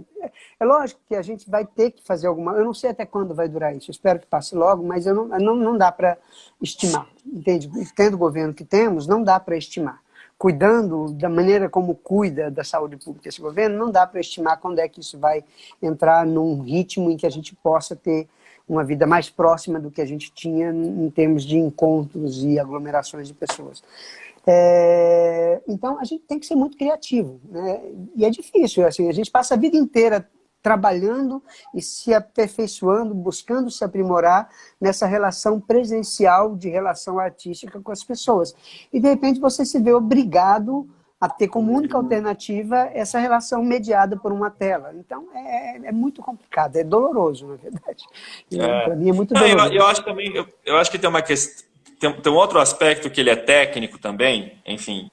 [SPEAKER 2] É lógico que a gente vai ter que fazer alguma... Eu não sei até quando vai durar isso, eu espero que passe logo, mas não dá para estimar. Entende? Tendo o governo que temos, não dá para estimar. Cuidando da maneira como cuida da saúde pública esse governo, não dá para estimar quando é que isso vai entrar num ritmo em que a gente possa ter uma vida mais próxima do que a gente tinha em termos de encontros e aglomerações de pessoas. Então, a gente tem que ser muito criativo, né? E é difícil, assim, a gente passa a vida inteira trabalhando e se aperfeiçoando, buscando se aprimorar nessa relação presencial de relação artística com as pessoas. E, de repente, você se vê obrigado a ter como única alternativa essa relação mediada por uma tela. Então, é muito complicado, é doloroso, na verdade. Para mim é muito doloroso.
[SPEAKER 1] Eu acho também, eu acho que tem uma questão, tem um outro aspecto que ele é técnico também, enfim,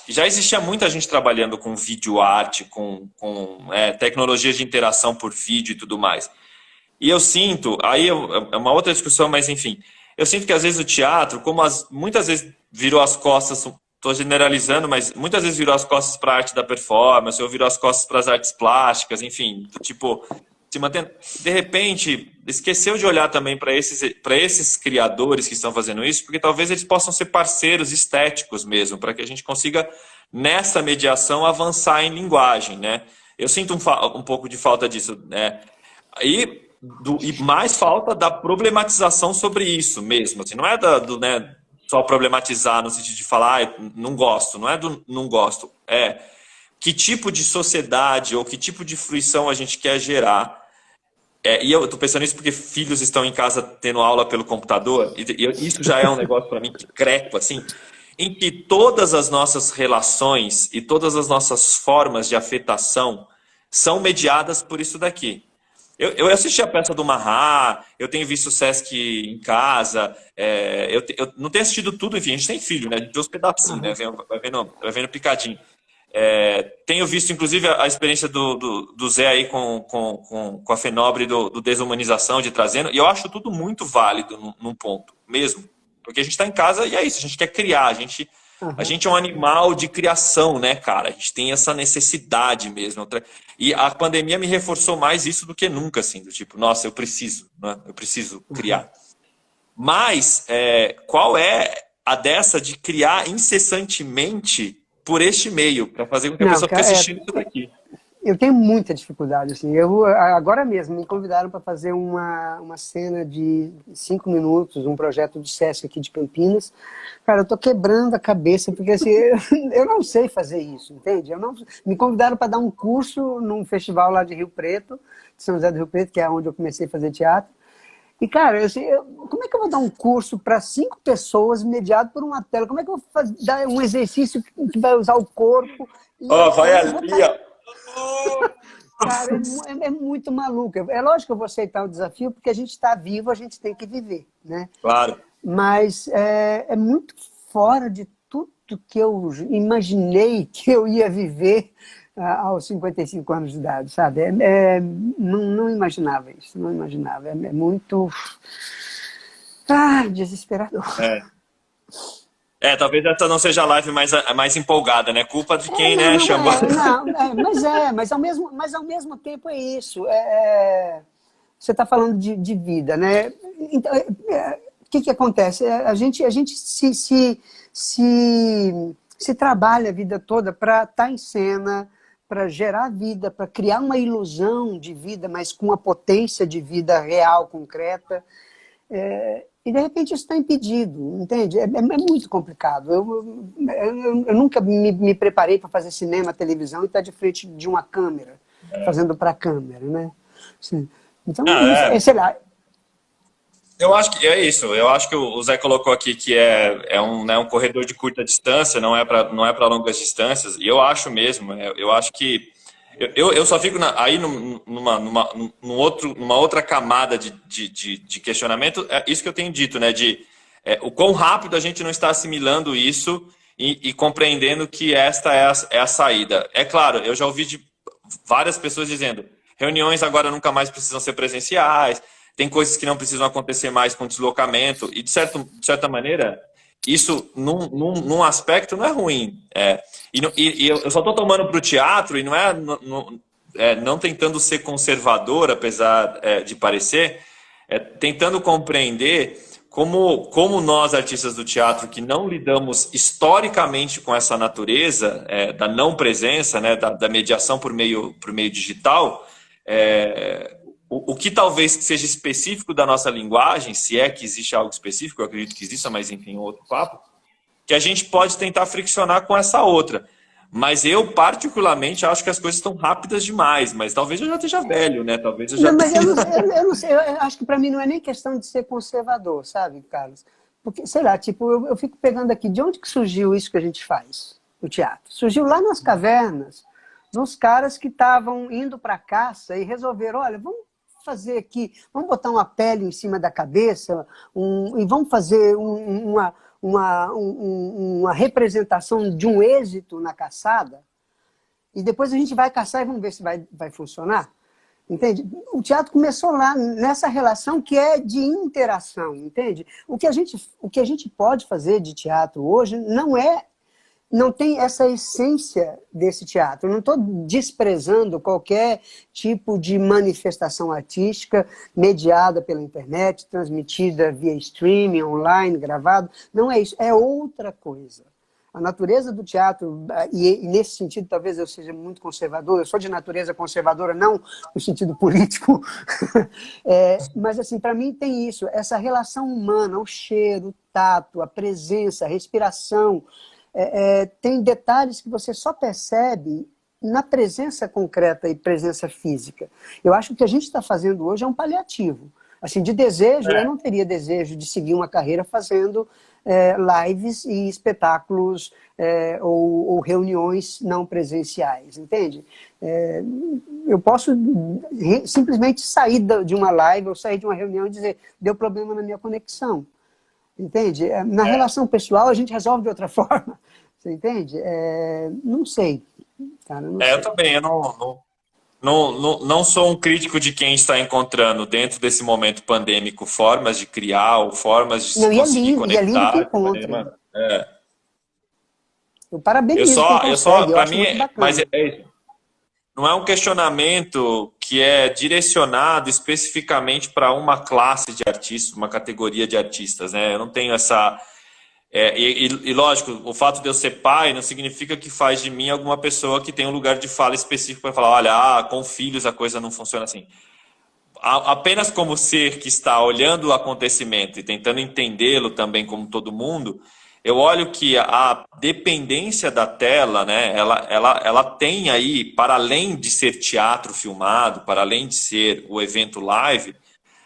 [SPEAKER 1] já existia muita gente trabalhando com vídeo arte, com tecnologias de interação por vídeo e tudo mais. E eu sinto, aí é uma outra discussão, mas enfim, eu sinto que às vezes o teatro, muitas vezes virou as costas, estou generalizando, mas muitas vezes virou as costas para a arte da performance, ou virou as costas para as artes plásticas, enfim, tipo, se mantendo. De repente, esqueceu de olhar também para esses criadores que estão fazendo isso, porque talvez eles possam ser parceiros estéticos mesmo, para que a gente consiga, nessa mediação, avançar em linguagem, né? Eu sinto um pouco de falta disso, né? E mais falta da problematização sobre isso mesmo, assim, não é né, só problematizar no sentido de falar, não gosto, não é do não gosto, é que tipo de sociedade ou que tipo de fruição a gente quer gerar. E eu estou pensando nisso porque filhos estão em casa tendo aula pelo computador, e isso já é um negócio para mim que crepo, assim, em que todas as nossas relações e todas as nossas formas de afetação são mediadas por isso daqui. Eu assisti a peça do Mahá, eu tenho visto o Sesc em casa, eu não tenho assistido tudo, enfim, a gente tem filho, né? A gente vê os pedacinhos, né? Vai vendo picadinho. Tenho visto, inclusive, a experiência do Zé aí com a Fenobre do Desumanização, de trazendo, e eu acho tudo muito válido num ponto, mesmo. Porque a gente está em casa e é isso, a gente quer criar, a gente é um animal de criação, né, cara? A gente tem essa necessidade mesmo. E a pandemia me reforçou mais isso do que nunca, assim, do tipo, nossa, eu preciso, né? Eu preciso criar. Mas, qual é a dessa de criar incessantemente por este meio, para fazer com que a
[SPEAKER 2] Não,
[SPEAKER 1] pessoa fique assistindo isso daqui.
[SPEAKER 2] eu tenho muita dificuldade, assim. Eu, agora mesmo, me convidaram para fazer uma cena de 5 minutos, um projeto do SESC aqui de Campinas. Cara, eu tô quebrando a cabeça, porque assim, eu não sei fazer isso, entende? Me convidaram para dar um curso num festival lá de Rio Preto, de São José do Rio Preto, que é onde eu comecei a fazer teatro. E, cara, como é que eu vou dar um curso para 5 pessoas mediado por uma tela? Como é que eu vou dar um exercício que vai usar o corpo?
[SPEAKER 1] Ó, vai ali, ó.
[SPEAKER 2] Cara, é muito maluco. É lógico que eu vou aceitar o desafio, porque a gente está vivo, a gente tem que viver, né?
[SPEAKER 1] Claro.
[SPEAKER 2] Mas é muito fora de tudo que eu imaginei que eu ia viver aos 55 anos de idade, sabe? Não imaginava isso, não imaginava. É muito desesperador.
[SPEAKER 1] Talvez essa não seja a live mais empolgada, né? Culpa de quem, né, chamou.
[SPEAKER 2] Mas ao mesmo tempo é isso. Você está falando de vida, né? Então, o que acontece? A gente se trabalha a vida toda para estar em cena, para gerar vida, para criar uma ilusão de vida, mas com a potência de vida real, concreta. E, de repente, isso está impedido, entende? É muito complicado. Eu nunca me preparei para fazer cinema, televisão e estar de frente de uma câmera, fazendo para a câmera, né? Assim, então, sei lá.
[SPEAKER 1] Eu acho que é isso. Eu acho que o Zé colocou aqui que é um corredor de curta distância, não é para longas distâncias. E eu acho mesmo. Eu acho que eu só fico aí numa outra camada de questionamento. É isso que eu tenho dito, né? O quão rápido a gente não está assimilando isso e compreendendo que esta é a saída. É claro, eu já ouvi de várias pessoas dizendo reuniões agora nunca mais precisam ser presenciais. Tem coisas que não precisam acontecer mais com deslocamento. E, de certa maneira, isso, num aspecto, não é ruim. E eu só estou tomando para o teatro, e não não tentando ser conservador, apesar de parecer, tentando compreender como nós, artistas do teatro, que não lidamos historicamente com essa natureza da não presença, né, da mediação por meio digital, o que talvez seja específico da nossa linguagem, se é que existe algo específico, eu acredito que exista, mas enfim, outro papo, que a gente pode tentar friccionar com essa outra. Mas eu, particularmente, acho que as coisas estão rápidas demais, mas talvez eu já esteja velho, né? Talvez eu já
[SPEAKER 2] Não, mas eu não sei, eu acho que para mim não é nem questão de ser conservador, sabe, Carlos? Porque, sei lá, tipo, eu fico pegando aqui, de onde que surgiu isso que a gente faz, o teatro? Surgiu lá nas cavernas, nos caras que estavam indo para caça e resolveram, olha, vamos fazer aqui, vamos botar uma pele em cima da cabeça e vamos fazer uma representação de um êxito na caçada e depois a gente vai caçar e vamos ver se vai funcionar. Entende? O teatro começou lá, nessa relação que é de interação, entende? O que a gente pode fazer de teatro hoje não tem essa essência desse teatro. Eu não estou desprezando qualquer tipo de manifestação artística mediada pela internet, transmitida via streaming, online, gravado. Não é isso, é outra coisa. A natureza do teatro, e nesse sentido talvez eu seja muito conservador, eu sou de natureza conservadora, não no sentido político, mas assim, para mim tem isso, essa relação humana, o cheiro, o tato, a presença, a respiração, tem detalhes que você só percebe na presença concreta e presença física. Eu acho que o que a gente está fazendo hoje é um paliativo. Assim, de desejo, eu não teria desejo de seguir uma carreira fazendo lives e espetáculos ou reuniões não presenciais, entende? Eu posso simplesmente sair de uma live ou sair de uma reunião e dizer, deu problema na minha conexão. Entende? Na relação pessoal, a gente resolve de outra forma. Você entende? Não sei. Cara, não sei.
[SPEAKER 1] Eu também. Eu não sou um crítico de quem está encontrando, dentro desse momento pandêmico, formas de criar ou formas de se conseguir conectar.
[SPEAKER 2] E é lindo que encontra. Eu parabenizo quem consegue.
[SPEAKER 1] Para mim, mas é isso. Não é um questionamento que é direcionado especificamente para uma classe de artistas, uma categoria de artistas, né? Eu não tenho essa... Lógico, o fato de eu ser pai não significa que faz de mim alguma pessoa que tem um lugar de fala específico para falar, olha, com filhos a coisa não funciona assim. Apenas como ser que está olhando o acontecimento e tentando entendê-lo também como todo mundo, eu olho que a dependência da tela, né, ela tem aí, para além de ser teatro filmado, para além de ser o evento live,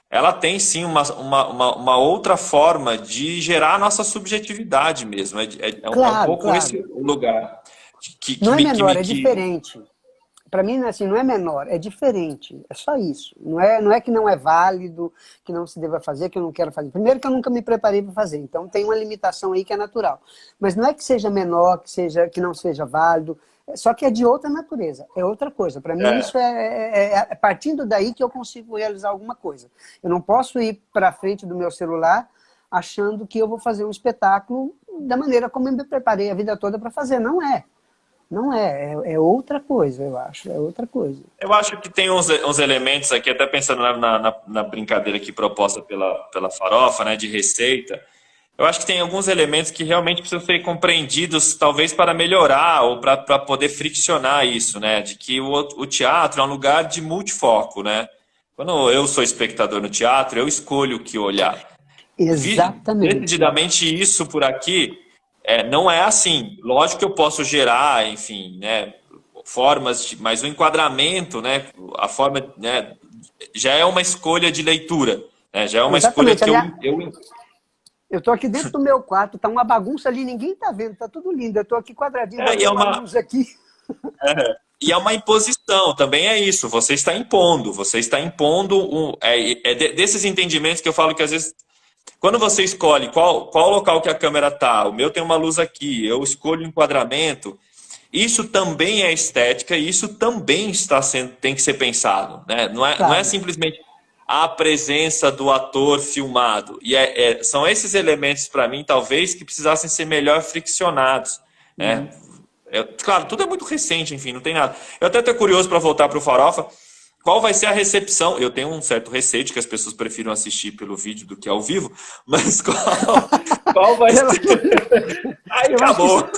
[SPEAKER 1] ela tem sim uma outra forma de gerar a nossa subjetividade mesmo. Um
[SPEAKER 2] Claro,
[SPEAKER 1] pouco
[SPEAKER 2] claro.
[SPEAKER 1] esse o lugar
[SPEAKER 2] Não é menor, é diferente. Para mim, assim, não é menor, é diferente. É só isso. Não é que não é válido, que não se deva fazer, que eu não quero fazer. Primeiro que eu nunca me preparei para fazer, então tem uma limitação aí que é natural. Mas não é que seja menor, que não seja válido, só que é de outra natureza, é outra coisa. Para mim, isso é partindo daí que eu consigo realizar alguma coisa. Eu não posso ir para frente do meu celular achando que eu vou fazer um espetáculo da maneira como eu me preparei a vida toda para fazer. Não é. Não é outra coisa, eu acho, é outra coisa.
[SPEAKER 1] Eu acho que tem uns elementos aqui, até pensando na brincadeira aqui proposta pela Farofa, né, de receita. Eu acho que tem alguns elementos que realmente precisam ser compreendidos, talvez para melhorar ou para poder friccionar isso, né? De que o teatro é um lugar de multifoco, né? Quando eu sou espectador no teatro, eu escolho o que olhar.
[SPEAKER 2] Exatamente.
[SPEAKER 1] Decididamente isso por aqui não é assim. Lógico que eu posso gerar, enfim, né, formas, mas o enquadramento, né, a forma, né, já é uma escolha de leitura, né, já é uma escolha
[SPEAKER 2] Exatamente.
[SPEAKER 1] que
[SPEAKER 2] Aliás,
[SPEAKER 1] eu
[SPEAKER 2] eu tô aqui dentro do meu quarto, tá uma bagunça ali, ninguém tá vendo, tá tudo lindo. Eu tô aqui quadradinho,
[SPEAKER 1] e é
[SPEAKER 2] uma luz aqui.
[SPEAKER 1] e é uma imposição, também é isso. Você está impondo desses entendimentos que eu falo que às vezes quando você escolhe qual local que a câmera tá, o meu tem uma luz aqui, eu escolho o enquadramento, isso também é estética e isso também tem que ser pensado, né? Não é
[SPEAKER 2] Claro.
[SPEAKER 1] simplesmente a presença do ator filmado. E são esses elementos, para mim, talvez, que precisassem ser melhor friccionados, né? Claro, tudo é muito recente, enfim, não tem nada. Eu até estou curioso para voltar para o Farofa. Qual vai ser a recepção? Eu tenho um certo receio de que as pessoas prefiram assistir pelo vídeo do que ao vivo, mas qual vai ser? Aí acabou.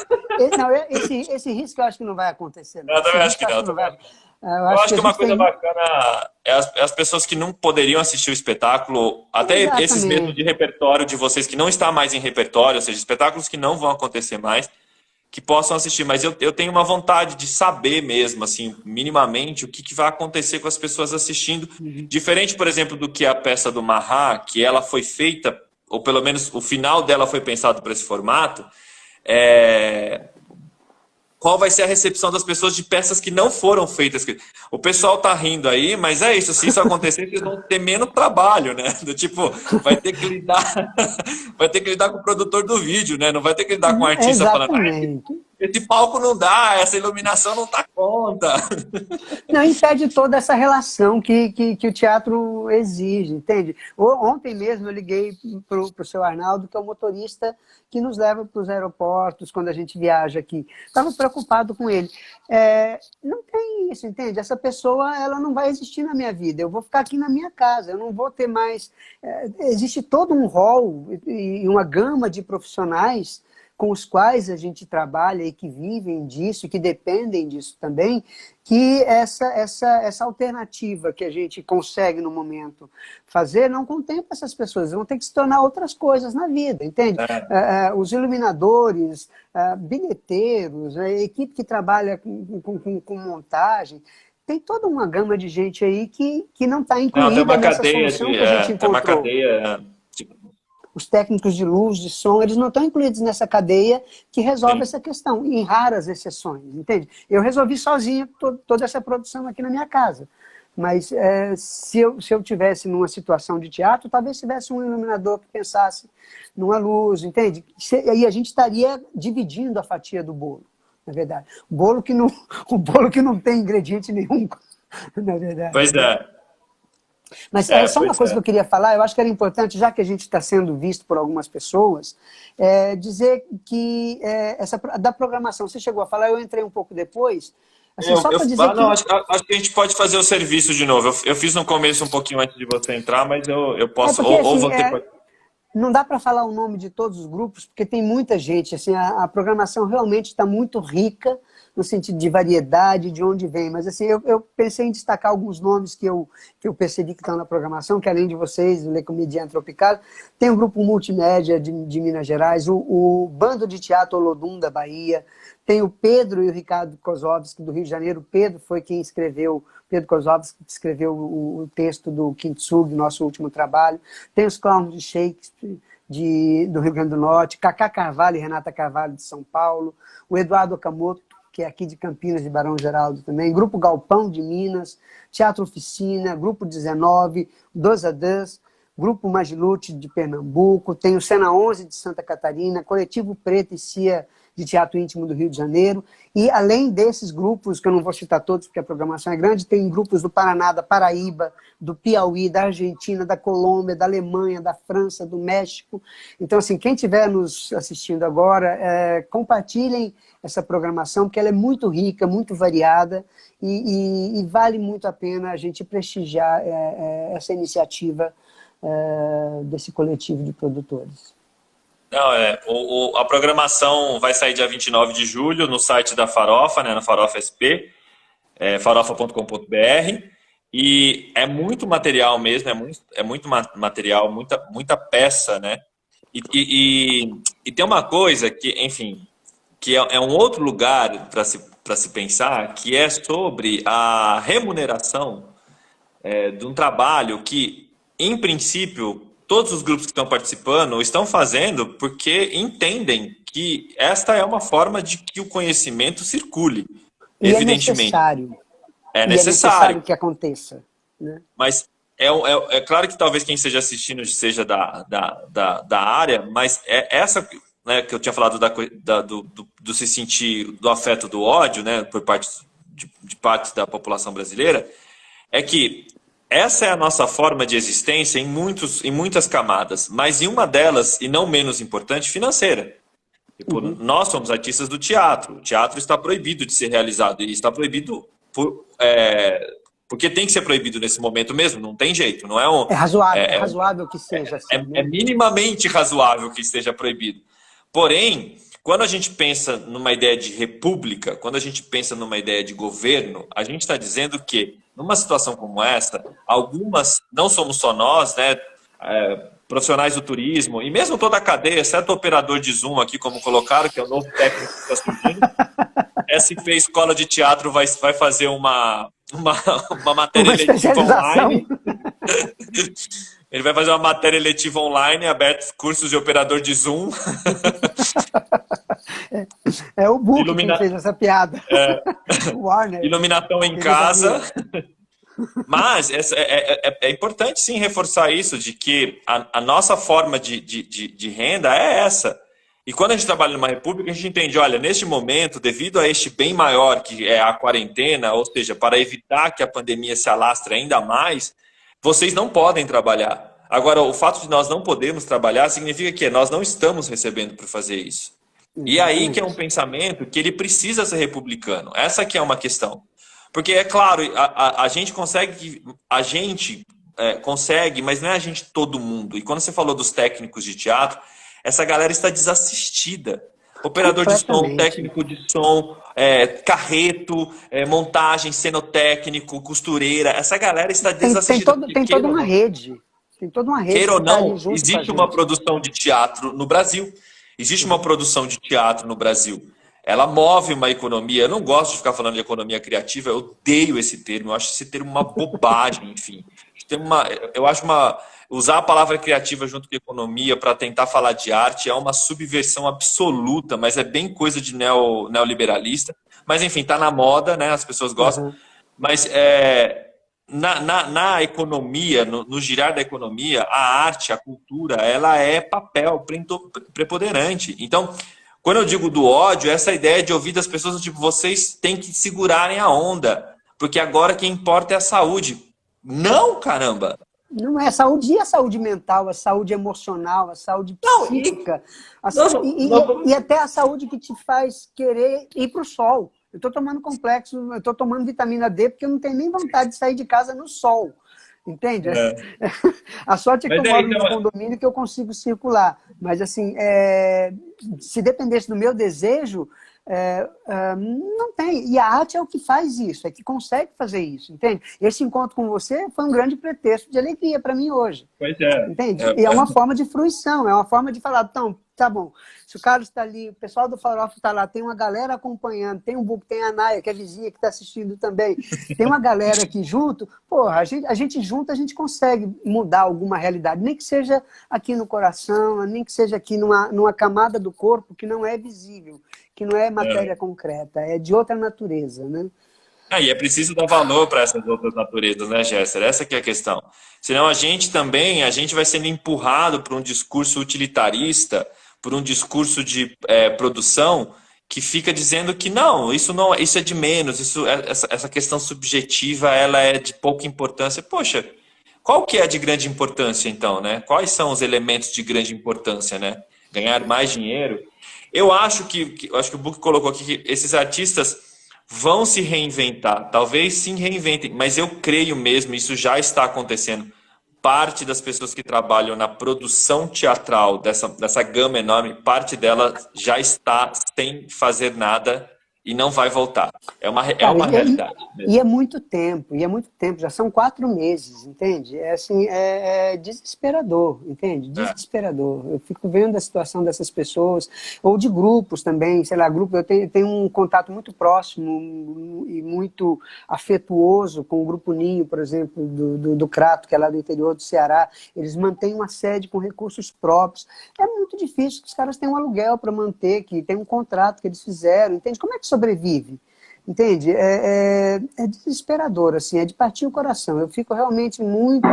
[SPEAKER 2] Esse risco eu acho que não vai acontecer. Não.
[SPEAKER 1] Eu também acho que não. Eu acho que uma coisa bacana é as pessoas que não poderiam assistir o espetáculo, até esses mesmos de repertório de vocês que não está mais em repertório, ou seja, espetáculos que não vão acontecer mais, que possam assistir. Mas eu tenho uma vontade de saber mesmo, assim, minimamente, o que vai acontecer com as pessoas assistindo. Diferente, por exemplo, do que a peça do Mahá, que ela foi feita, ou pelo menos o final dela foi pensado para esse formato, qual vai ser a recepção das pessoas de peças que não foram feitas. O pessoal tá rindo aí, mas é isso, se isso acontecer, vocês vão ter menos trabalho, né? Do tipo, vai ter que lidar com o produtor do vídeo, né? Não vai ter que lidar com o artista falando, esse palco não dá, essa iluminação não dá conta.
[SPEAKER 2] Não impede toda essa relação que o teatro exige, entende? Ontem mesmo eu liguei para o seu Arnaldo, que é o motorista que nos leva para os aeroportos quando a gente viaja aqui. Estava preocupado com ele. Não tem isso, entende? Essa pessoa ela não vai existir na minha vida. Eu vou ficar aqui na minha casa, eu não vou ter mais... existe todo um rol e uma gama de profissionais com os quais a gente trabalha e que vivem disso, que dependem disso também, que essa alternativa que a gente consegue no momento fazer não contempla essas pessoas, vão ter que se tornar outras coisas na vida, entende? Os iluminadores, bilheteiros, a equipe que trabalha com montagem, tem toda uma gama de gente aí que não está incluída nessa solução que a gente encontrou.
[SPEAKER 1] Tem uma cadeia...
[SPEAKER 2] Os técnicos de luz, de som, eles não estão incluídos nessa cadeia que resolve essa questão, em raras exceções, entende? Eu resolvi sozinho toda essa produção aqui na minha casa, mas se eu tivesse numa situação de teatro, talvez tivesse um iluminador que pensasse numa luz, entende? Aí a gente estaria dividindo a fatia do bolo, na verdade. O bolo que não tem ingrediente nenhum, na verdade.
[SPEAKER 1] Pois é.
[SPEAKER 2] Mas só uma coisa que eu queria falar, eu acho que era importante, já que a gente está sendo visto por algumas pessoas, dizer que da programação, você chegou a falar, eu entrei um pouco depois, assim, só para dizer
[SPEAKER 1] acho que a gente pode fazer o serviço de novo. Eu fiz no começo um pouquinho antes de você entrar, mas eu posso,
[SPEAKER 2] porque,
[SPEAKER 1] ou
[SPEAKER 2] assim,
[SPEAKER 1] você pode...
[SPEAKER 2] Não dá para falar o nome de todos os grupos, porque tem muita gente. Assim, a programação realmente está muito rica, no sentido de variedade, de onde vem. Mas assim, eu pensei em destacar alguns nomes que eu percebi que estão na programação, que além de vocês, o Le Comédien Tropical, tem o Grupo Multimédia de Minas Gerais, o Bando de Teatro Olodum da Bahia, tem o Pedro e o Ricardo Kozovski do Rio de Janeiro. O Pedro foi quem escreveu, Pedro Kozovski, que escreveu o texto do Kintsugi, nosso último trabalho. Tem os Clowns de Shakespeare, do Rio Grande do Norte, Cacá Carvalho e Renata Carvalho de São Paulo, o Eduardo Okamoto, que é aqui de Campinas, de Barão Geraldo também, Grupo Galpão de Minas, Teatro Oficina, Grupo 19, Dos a Dos, Grupo Magilute de Pernambuco, tem o Cena 11 de Santa Catarina, Coletivo Preto e Cia de Teatro Íntimo do Rio de Janeiro, e além desses grupos, que eu não vou citar todos porque a programação é grande, tem grupos do Paraná, da Paraíba, do Piauí, da Argentina, da Colômbia, da Alemanha, da França, do México. Então, assim, quem estiver nos assistindo agora, compartilhem essa programação, porque ela é muito rica, muito variada, e vale muito a pena a gente prestigiar essa iniciativa desse coletivo de produtores.
[SPEAKER 1] Não, a programação vai sair dia 29 de julho no site da Farofa, né, na Farofa SP, farofa.com.br, e é muito material mesmo, é muito material, muita peça, né? E tem uma coisa que, enfim, que é um outro lugar para se pensar, que é sobre a remuneração de um trabalho que, em princípio, todos os grupos que estão participando estão fazendo porque entendem que esta é uma forma de que o conhecimento circule,
[SPEAKER 2] e
[SPEAKER 1] evidentemente.
[SPEAKER 2] É necessário que aconteça. Né?
[SPEAKER 1] Mas é claro que talvez quem esteja assistindo seja da área, mas essa, né, que eu tinha falado do se sentir do afeto do ódio, né, por parte de parte da população brasileira, é que essa é a nossa forma de existência em muitas camadas, mas em uma delas, e não menos importante, financeira. Tipo, nós somos artistas do teatro. O teatro está proibido de ser realizado, e está proibido porque tem que ser proibido nesse momento mesmo, não tem jeito. Não é
[SPEAKER 2] razoável que seja assim.
[SPEAKER 1] É minimamente razoável que esteja proibido. Porém, quando a gente pensa numa ideia de república, quando a gente pensa numa ideia de governo, a gente está dizendo que, numa situação como essa, algumas, não somos só nós, né, profissionais do turismo, e mesmo toda a cadeia, exceto o operador de Zoom aqui, como colocaram, que é o novo técnico que está surgindo, SP Escola de Teatro vai fazer uma matéria eletiva online. Ele vai fazer uma matéria eletiva online, abertos cursos de operador de Zoom.
[SPEAKER 2] É o Book que fez essa piada.
[SPEAKER 1] Warner. Iluminação em casa. Mas é importante sim reforçar isso, de que a nossa forma de renda é essa. E quando a gente trabalha numa república, a gente entende, olha, neste momento, devido a este bem maior que é a quarentena, ou seja, para evitar que a pandemia se alastre ainda mais, vocês não podem trabalhar. Agora, o fato de nós não podermos trabalhar significa que nós não estamos recebendo por fazer isso. E aí que é um pensamento que ele precisa ser republicano. Essa que é uma questão. Porque, é claro, a gente consegue, mas não é a gente todo mundo. E quando você falou dos técnicos de teatro, essa galera está desassistida. Operador de som, técnico de som, carreto, montagem, cenotécnico, costureira. Essa galera está desassistida.
[SPEAKER 2] Tem toda uma rede. Tem toda uma rede.
[SPEAKER 1] Queira ou não, existe uma produção de teatro no Brasil. Existe uma produção de teatro no Brasil. Ela move uma economia. Eu não gosto de ficar falando de economia criativa, eu odeio esse termo. Eu acho esse termo uma bobagem, enfim. Eu acho usar a palavra criativa junto com economia para tentar falar de arte é uma subversão absoluta, mas é bem coisa de neoliberalista. Mas, enfim, está na moda, né? As pessoas gostam. Mas na economia, no girar da economia, a arte, a cultura, ela é papel preponderante. Então, quando eu digo do ódio, essa ideia de ouvir das pessoas, tipo, vocês têm que segurarem a onda, porque agora quem importa é a saúde. Não, caramba!
[SPEAKER 2] Não é a saúde, e a saúde mental, a saúde emocional, a saúde psíquica, e até a saúde que te faz querer ir para o sol. Eu estou tomando complexo, eu estou tomando vitamina D porque eu não tenho nem vontade de sair de casa no sol. entende?
[SPEAKER 1] É.
[SPEAKER 2] A sorte é que
[SPEAKER 1] Mas
[SPEAKER 2] eu
[SPEAKER 1] é,
[SPEAKER 2] moro num
[SPEAKER 1] então,
[SPEAKER 2] condomínio que eu consigo circular. Mas, assim, se dependesse do meu desejo, não tem. E a arte é o que faz isso, é que consegue fazer isso, entende? Esse encontro com você foi um grande pretexto de alegria para mim hoje.
[SPEAKER 1] pois é.
[SPEAKER 2] Entende? E é uma forma de fruição, é uma forma de falar, então, tá bom, se o Carlos está ali, o pessoal do Farofa está lá, tem uma galera acompanhando, tem o Buco, tem a Naya, que é a vizinha que está assistindo também, tem uma galera aqui junto, porra, a gente junto, a gente consegue mudar alguma realidade, nem que seja aqui no coração, nem que seja aqui numa camada do corpo que não é visível, que não é matéria concreta, é de outra natureza, né?
[SPEAKER 1] E é preciso dar valor para essas outras naturezas, né, Gésser? Essa que é a questão. Senão a gente também, a gente vai sendo empurrado por um discurso utilitarista, por um discurso de produção que fica dizendo que não, isso é de menos, essa questão subjetiva, ela é de pouca importância. Poxa, qual que é a de grande importância então, né? Quais são os elementos de grande importância, né? Ganhar mais dinheiro? Eu acho que o Book colocou aqui que esses artistas vão se reinventar, talvez sim reinventem, mas eu creio mesmo, isso já está acontecendo. Parte das pessoas que trabalham na produção teatral dessa gama enorme, parte dela já está sem fazer nada e não vai voltar. É
[SPEAKER 2] Cara,
[SPEAKER 1] uma realidade mesmo.
[SPEAKER 2] e é muito tempo, já são 4 meses, entende? É assim, é desesperador, entende?
[SPEAKER 1] É.
[SPEAKER 2] Desesperador. Eu fico vendo a situação dessas pessoas, ou de grupos também, sei lá, grupo, eu tenho um contato muito próximo e muito afetuoso com o Grupo Ninho, por exemplo, do Crato, que é lá do interior do Ceará. Eles mantêm uma sede com recursos próprios. É muito difícil que os caras tenham um aluguel para manter, que tem um contrato que eles fizeram, entende? Como é que sobrevive? Entende? É desesperador, assim, é de partir o coração. Eu fico realmente muito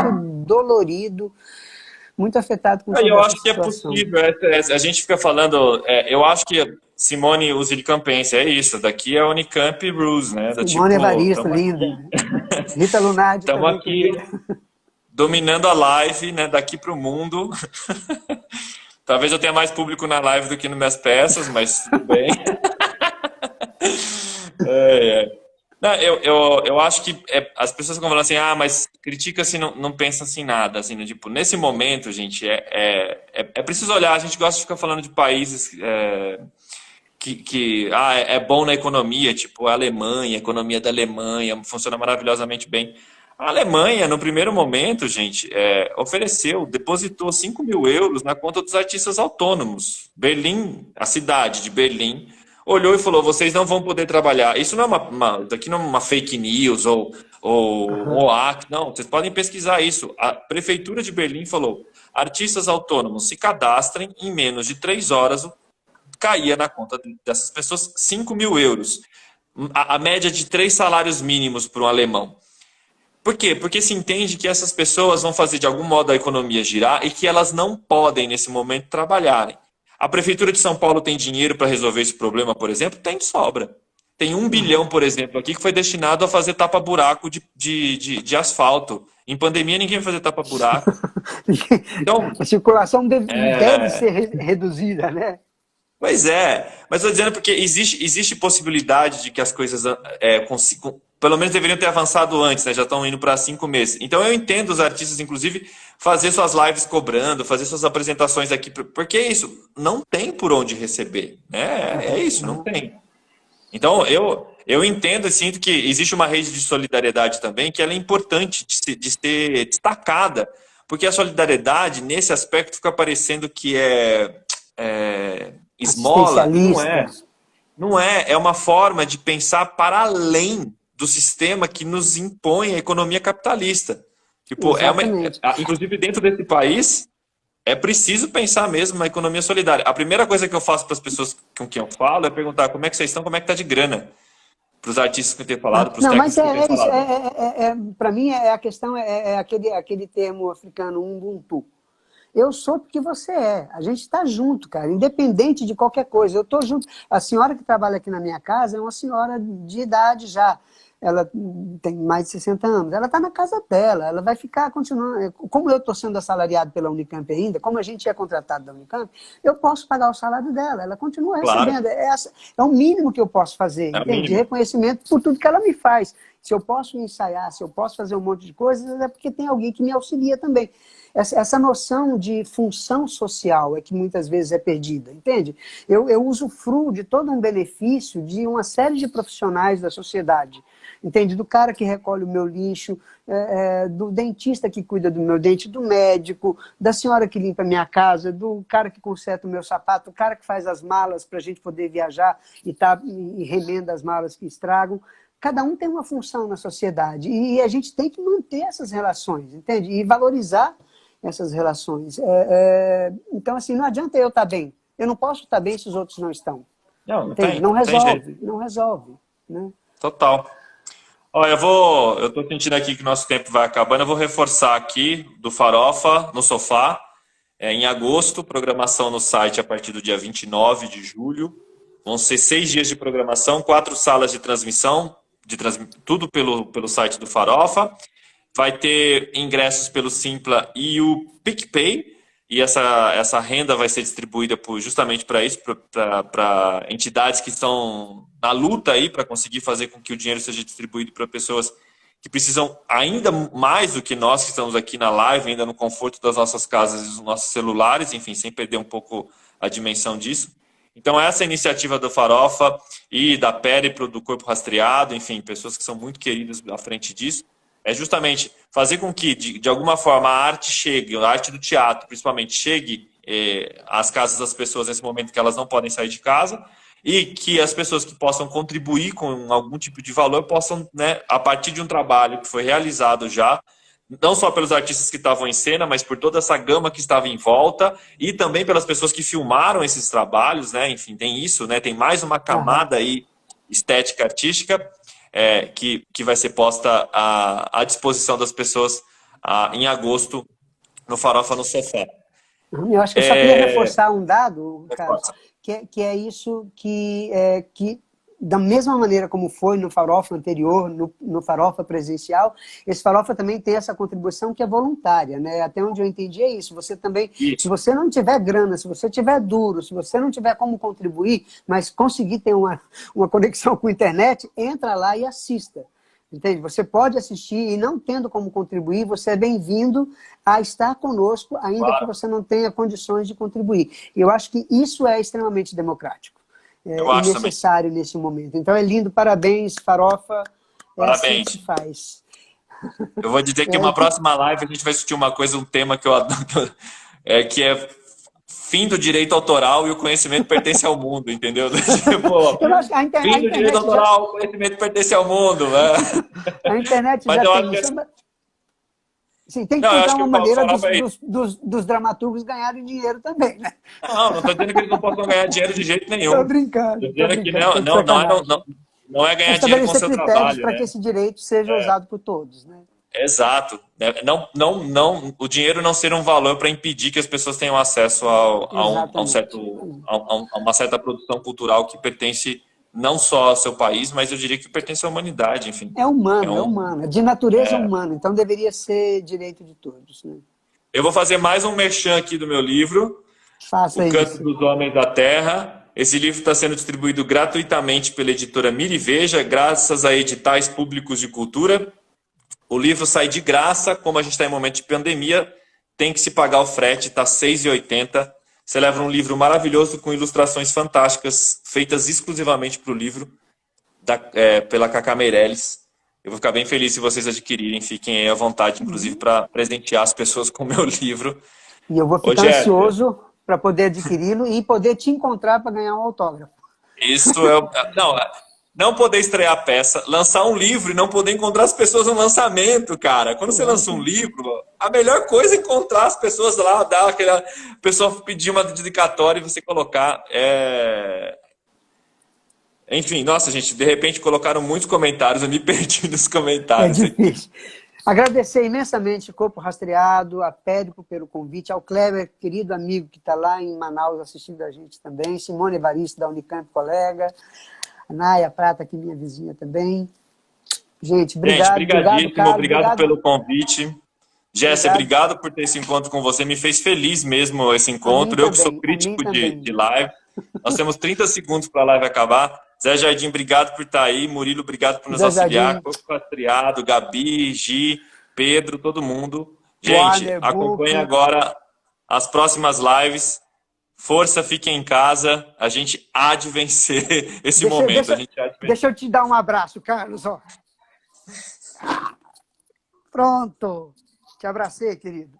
[SPEAKER 2] dolorido, muito afetado com toda
[SPEAKER 1] Eu
[SPEAKER 2] essa
[SPEAKER 1] acho que é
[SPEAKER 2] situação.
[SPEAKER 1] possível. A gente fica falando. Eu acho que Simone Usilicampense é isso. Daqui é Unicamp Rules, né? Da
[SPEAKER 2] Simone
[SPEAKER 1] tipo,
[SPEAKER 2] Evaristo, linda. Rita Lunardi
[SPEAKER 1] estamos
[SPEAKER 2] também,
[SPEAKER 1] aqui
[SPEAKER 2] querida.
[SPEAKER 1] dominando a live, né? Daqui para o mundo. Talvez eu tenha mais público na live do que nas minhas peças, mas tudo bem. É, é. Não, eu acho que as pessoas ficam falando assim, mas critica se não pensa assim nada, assim, né? Tipo, nesse momento, gente, é preciso olhar, a gente gosta de ficar falando de países é bom na economia, tipo a Alemanha, a economia da Alemanha funciona maravilhosamente bem. A Alemanha, no primeiro momento, gente, depositou 5.000 euros na conta dos artistas autônomos. Berlim, a cidade de Berlim, olhou e falou: vocês não vão poder trabalhar. Isso não é daqui não é uma fake news ou
[SPEAKER 2] Aham.
[SPEAKER 1] não, vocês podem pesquisar isso. A prefeitura de Berlim falou: artistas autônomos se cadastrem em menos de 3 horas, caía na conta dessas pessoas 5.000 euros. A média de 3 salários mínimos para um alemão. Por quê? Porque se entende que essas pessoas vão fazer de algum modo a economia girar e que elas não podem, nesse momento, trabalharem. A Prefeitura de São Paulo tem dinheiro para resolver esse problema, por exemplo? Tem de sobra. Tem 1 bilhão,
[SPEAKER 2] Aham.
[SPEAKER 1] por exemplo, aqui que foi destinado a fazer tapa-buraco de asfalto. Em pandemia, ninguém vai fazer tapa-buraco. Então,
[SPEAKER 2] A circulação deve ser reduzida, né?
[SPEAKER 1] pois é, mas estou dizendo porque existe possibilidade de que as coisas consigam, pelo menos deveriam ter avançado antes, né? Já estão indo para 5 meses. Então eu entendo os artistas, inclusive, fazer suas lives cobrando, fazer suas apresentações aqui, porque é isso, não tem por onde receber, né? É
[SPEAKER 2] Aham,
[SPEAKER 1] isso, não
[SPEAKER 2] aham.
[SPEAKER 1] tem. Então eu entendo e sinto que existe uma rede de solidariedade também, que ela é importante de ser destacada, porque a solidariedade, nesse aspecto, fica parecendo que esmola, e não
[SPEAKER 2] Assistencialista.
[SPEAKER 1] é. Não é, é uma forma de pensar para além do sistema que nos impõe a economia capitalista. Tipo,
[SPEAKER 2] Exatamente.
[SPEAKER 1] inclusive dentro desse país, é preciso pensar mesmo uma economia solidária. A primeira coisa que eu faço para as pessoas com quem eu falo é perguntar como é que vocês estão, como é que tá de grana. Para os artistas que eu tenho falado, para os
[SPEAKER 2] Não, mas
[SPEAKER 1] técnicos que eu tenho
[SPEAKER 2] isso.
[SPEAKER 1] falado.
[SPEAKER 2] Para mim, a questão é aquele termo africano, Ubuntu. Eu sou porque você é. A gente está junto, cara, independente de qualquer coisa. Eu estou junto. A senhora que trabalha aqui na minha casa é uma senhora de idade já. Ela tem mais de 60 anos. Ela está na casa dela. Ela vai ficar continuando. Como eu estou sendo assalariado pela Unicamp ainda, como a gente é contratado da Unicamp, eu posso pagar o salário dela. Ela continua
[SPEAKER 1] Claro,
[SPEAKER 2] recebendo. É o mínimo que eu posso fazer,
[SPEAKER 1] é o
[SPEAKER 2] entende? De
[SPEAKER 1] mínimo.
[SPEAKER 2] reconhecimento por tudo que ela me faz. Se eu posso ensaiar, se eu posso fazer um monte de coisas, é porque tem alguém que me auxilia também. Essa noção de função social é que muitas vezes é perdida, entende? Eu usufruo de todo um benefício de uma série de profissionais da sociedade, entende? Do cara que recolhe o meu lixo, do dentista que cuida do meu dente, do médico, da senhora que limpa a minha casa, do cara que conserta o meu sapato, o cara que faz as malas para a gente poder viajar e remenda as malas que estragam. Cada um tem uma função na sociedade e a gente tem que manter essas relações, entende? E valorizar essas relações. Então, assim, não adianta eu estar bem. Eu não posso estar bem se os outros não estão.
[SPEAKER 1] Não
[SPEAKER 2] não resolve, não resolve. Né?
[SPEAKER 1] Total. Olha, eu tô sentindo aqui que nosso tempo vai acabando. Eu vou reforçar aqui do Farofa no Sofá. Em agosto, programação no site a partir do dia 29 de julho. Vão ser 6 dias de programação, 4 salas de transmissão, tudo pelo site do Farofa. Vai ter ingressos pelo Simpla e o PicPay, e essa renda vai ser distribuída justamente para isso, para entidades que estão na luta aí para conseguir fazer com que o dinheiro seja distribuído para pessoas que precisam ainda mais do que nós que estamos aqui na live, ainda no conforto das nossas casas e dos nossos celulares, enfim, sem perder um pouco a dimensão disso. Então, essa iniciativa do Farofa e da Périplo, do Corpo Rastreado, enfim, pessoas que são muito queridas à frente disso, é justamente fazer com que, de alguma forma, a arte chegue, a arte do teatro, principalmente, chegue às casas das pessoas nesse momento que elas não podem sair de casa, e que as pessoas que possam contribuir com algum tipo de valor possam, né, a partir de um trabalho que foi realizado já, não só pelos artistas que estavam em cena, mas por toda essa gama que estava em volta, e também pelas pessoas que filmaram esses trabalhos, né? Enfim, tem isso, né? Tem mais uma camada aí estética, artística, que vai ser posta à disposição das pessoas em agosto no Farofa no Sofá.
[SPEAKER 2] Eu acho que eu só queria reforçar um dado, Carlos, que é isso que da mesma maneira como foi no Farofa anterior, no Farofa presencial, esse Farofa também tem essa contribuição que é voluntária, né? Até onde eu entendi é isso. Você também, se você não tiver grana, se você tiver duro, se você não tiver como contribuir, mas conseguir ter uma conexão com a internet, entra lá e assista. Entende? Você pode assistir e não tendo como contribuir, você é bem-vindo a estar conosco, ainda que você não tenha condições de contribuir. E eu acho que isso é extremamente democrático. E necessário nesse momento. Então é lindo, parabéns, Farofa.
[SPEAKER 1] Parabéns.
[SPEAKER 2] Assim que se faz.
[SPEAKER 1] Eu vou dizer que uma próxima live a gente vai discutir uma coisa, um tema que eu adoro, que é fim do direito autoral e o conhecimento pertence ao mundo, entendeu? Tipo,
[SPEAKER 2] eu acho que
[SPEAKER 1] fim do direito autoral, o conhecimento pertence ao mundo. Né?
[SPEAKER 2] A internet já tem isso. Sim, tem que encontrar uma maneira dos dramaturgos ganharem dinheiro também, né?
[SPEAKER 1] Não estou dizendo que eles não possam ganhar dinheiro de jeito nenhum.
[SPEAKER 2] Estou brincando.
[SPEAKER 1] Estou dizendo que não é ganhar dinheiro com o seu trabalho.
[SPEAKER 2] Para que esse direito seja usado por todos, né?
[SPEAKER 1] Exato. O dinheiro não ser um valor para impedir que as pessoas tenham acesso a uma certa produção cultural que pertence não só ao seu país, mas eu diria que pertence à humanidade, enfim.
[SPEAKER 2] É humano, de natureza humana, então deveria ser direito de todos. Né?
[SPEAKER 1] Eu vou fazer mais um merchan aqui do meu livro,
[SPEAKER 2] Faça
[SPEAKER 1] O Canto
[SPEAKER 2] isso.
[SPEAKER 1] dos Homens da Terra. Esse livro está sendo distribuído gratuitamente pela editora Mira e Veja, graças a editais públicos de cultura. O livro sai de graça, como a gente está em momento de pandemia, tem que se pagar o frete, está R$ 6,80. Você leva um livro maravilhoso com ilustrações fantásticas, feitas exclusivamente para o livro, pela Cacá Meirelles. Eu vou ficar bem feliz se vocês adquirirem, fiquem aí à vontade, inclusive, para presentear as pessoas com o meu livro.
[SPEAKER 2] E eu vou ficar ansioso para poder adquiri-lo e poder te encontrar para ganhar um autógrafo.
[SPEAKER 1] Isso não poder estrear a peça, lançar um livro e não poder encontrar as pessoas no lançamento, cara. Quando você lança um livro, a melhor coisa é encontrar as pessoas lá, dar aquela pessoa pedir uma dedicatória e você colocar. Enfim, nossa, gente, de repente colocaram muitos comentários, eu me perdi nos comentários.
[SPEAKER 2] É difícil. Agradecer imensamente o Corpo Rastreado, a Périplo pelo convite, ao Kleber, querido amigo que está lá em Manaus assistindo a gente também, Simone Evaristo da Unicamp, colega, a Naya Prata, aqui minha vizinha também. Gente, obrigado.
[SPEAKER 1] Obrigado pelo convite. Jéssica, obrigado por ter esse encontro com você. Me fez feliz mesmo esse encontro. Eu que sou crítico de live. Nós temos 30 segundos para a live acabar. Zé Jardim, obrigado por estar aí. Murilo, obrigado por nos
[SPEAKER 2] Zé
[SPEAKER 1] auxiliar.
[SPEAKER 2] Jardim,
[SPEAKER 1] Copatriado, Gabi, Gi, Pedro, todo mundo. Gente,
[SPEAKER 2] Warner
[SPEAKER 1] acompanhe
[SPEAKER 2] Book.
[SPEAKER 1] agora as próximas lives. Força, fiquem em casa. A gente há de vencer esse momento. A gente há de vencer.
[SPEAKER 2] Deixa eu te dar um abraço, Carlos. Ó. Pronto. Te abracei, querido.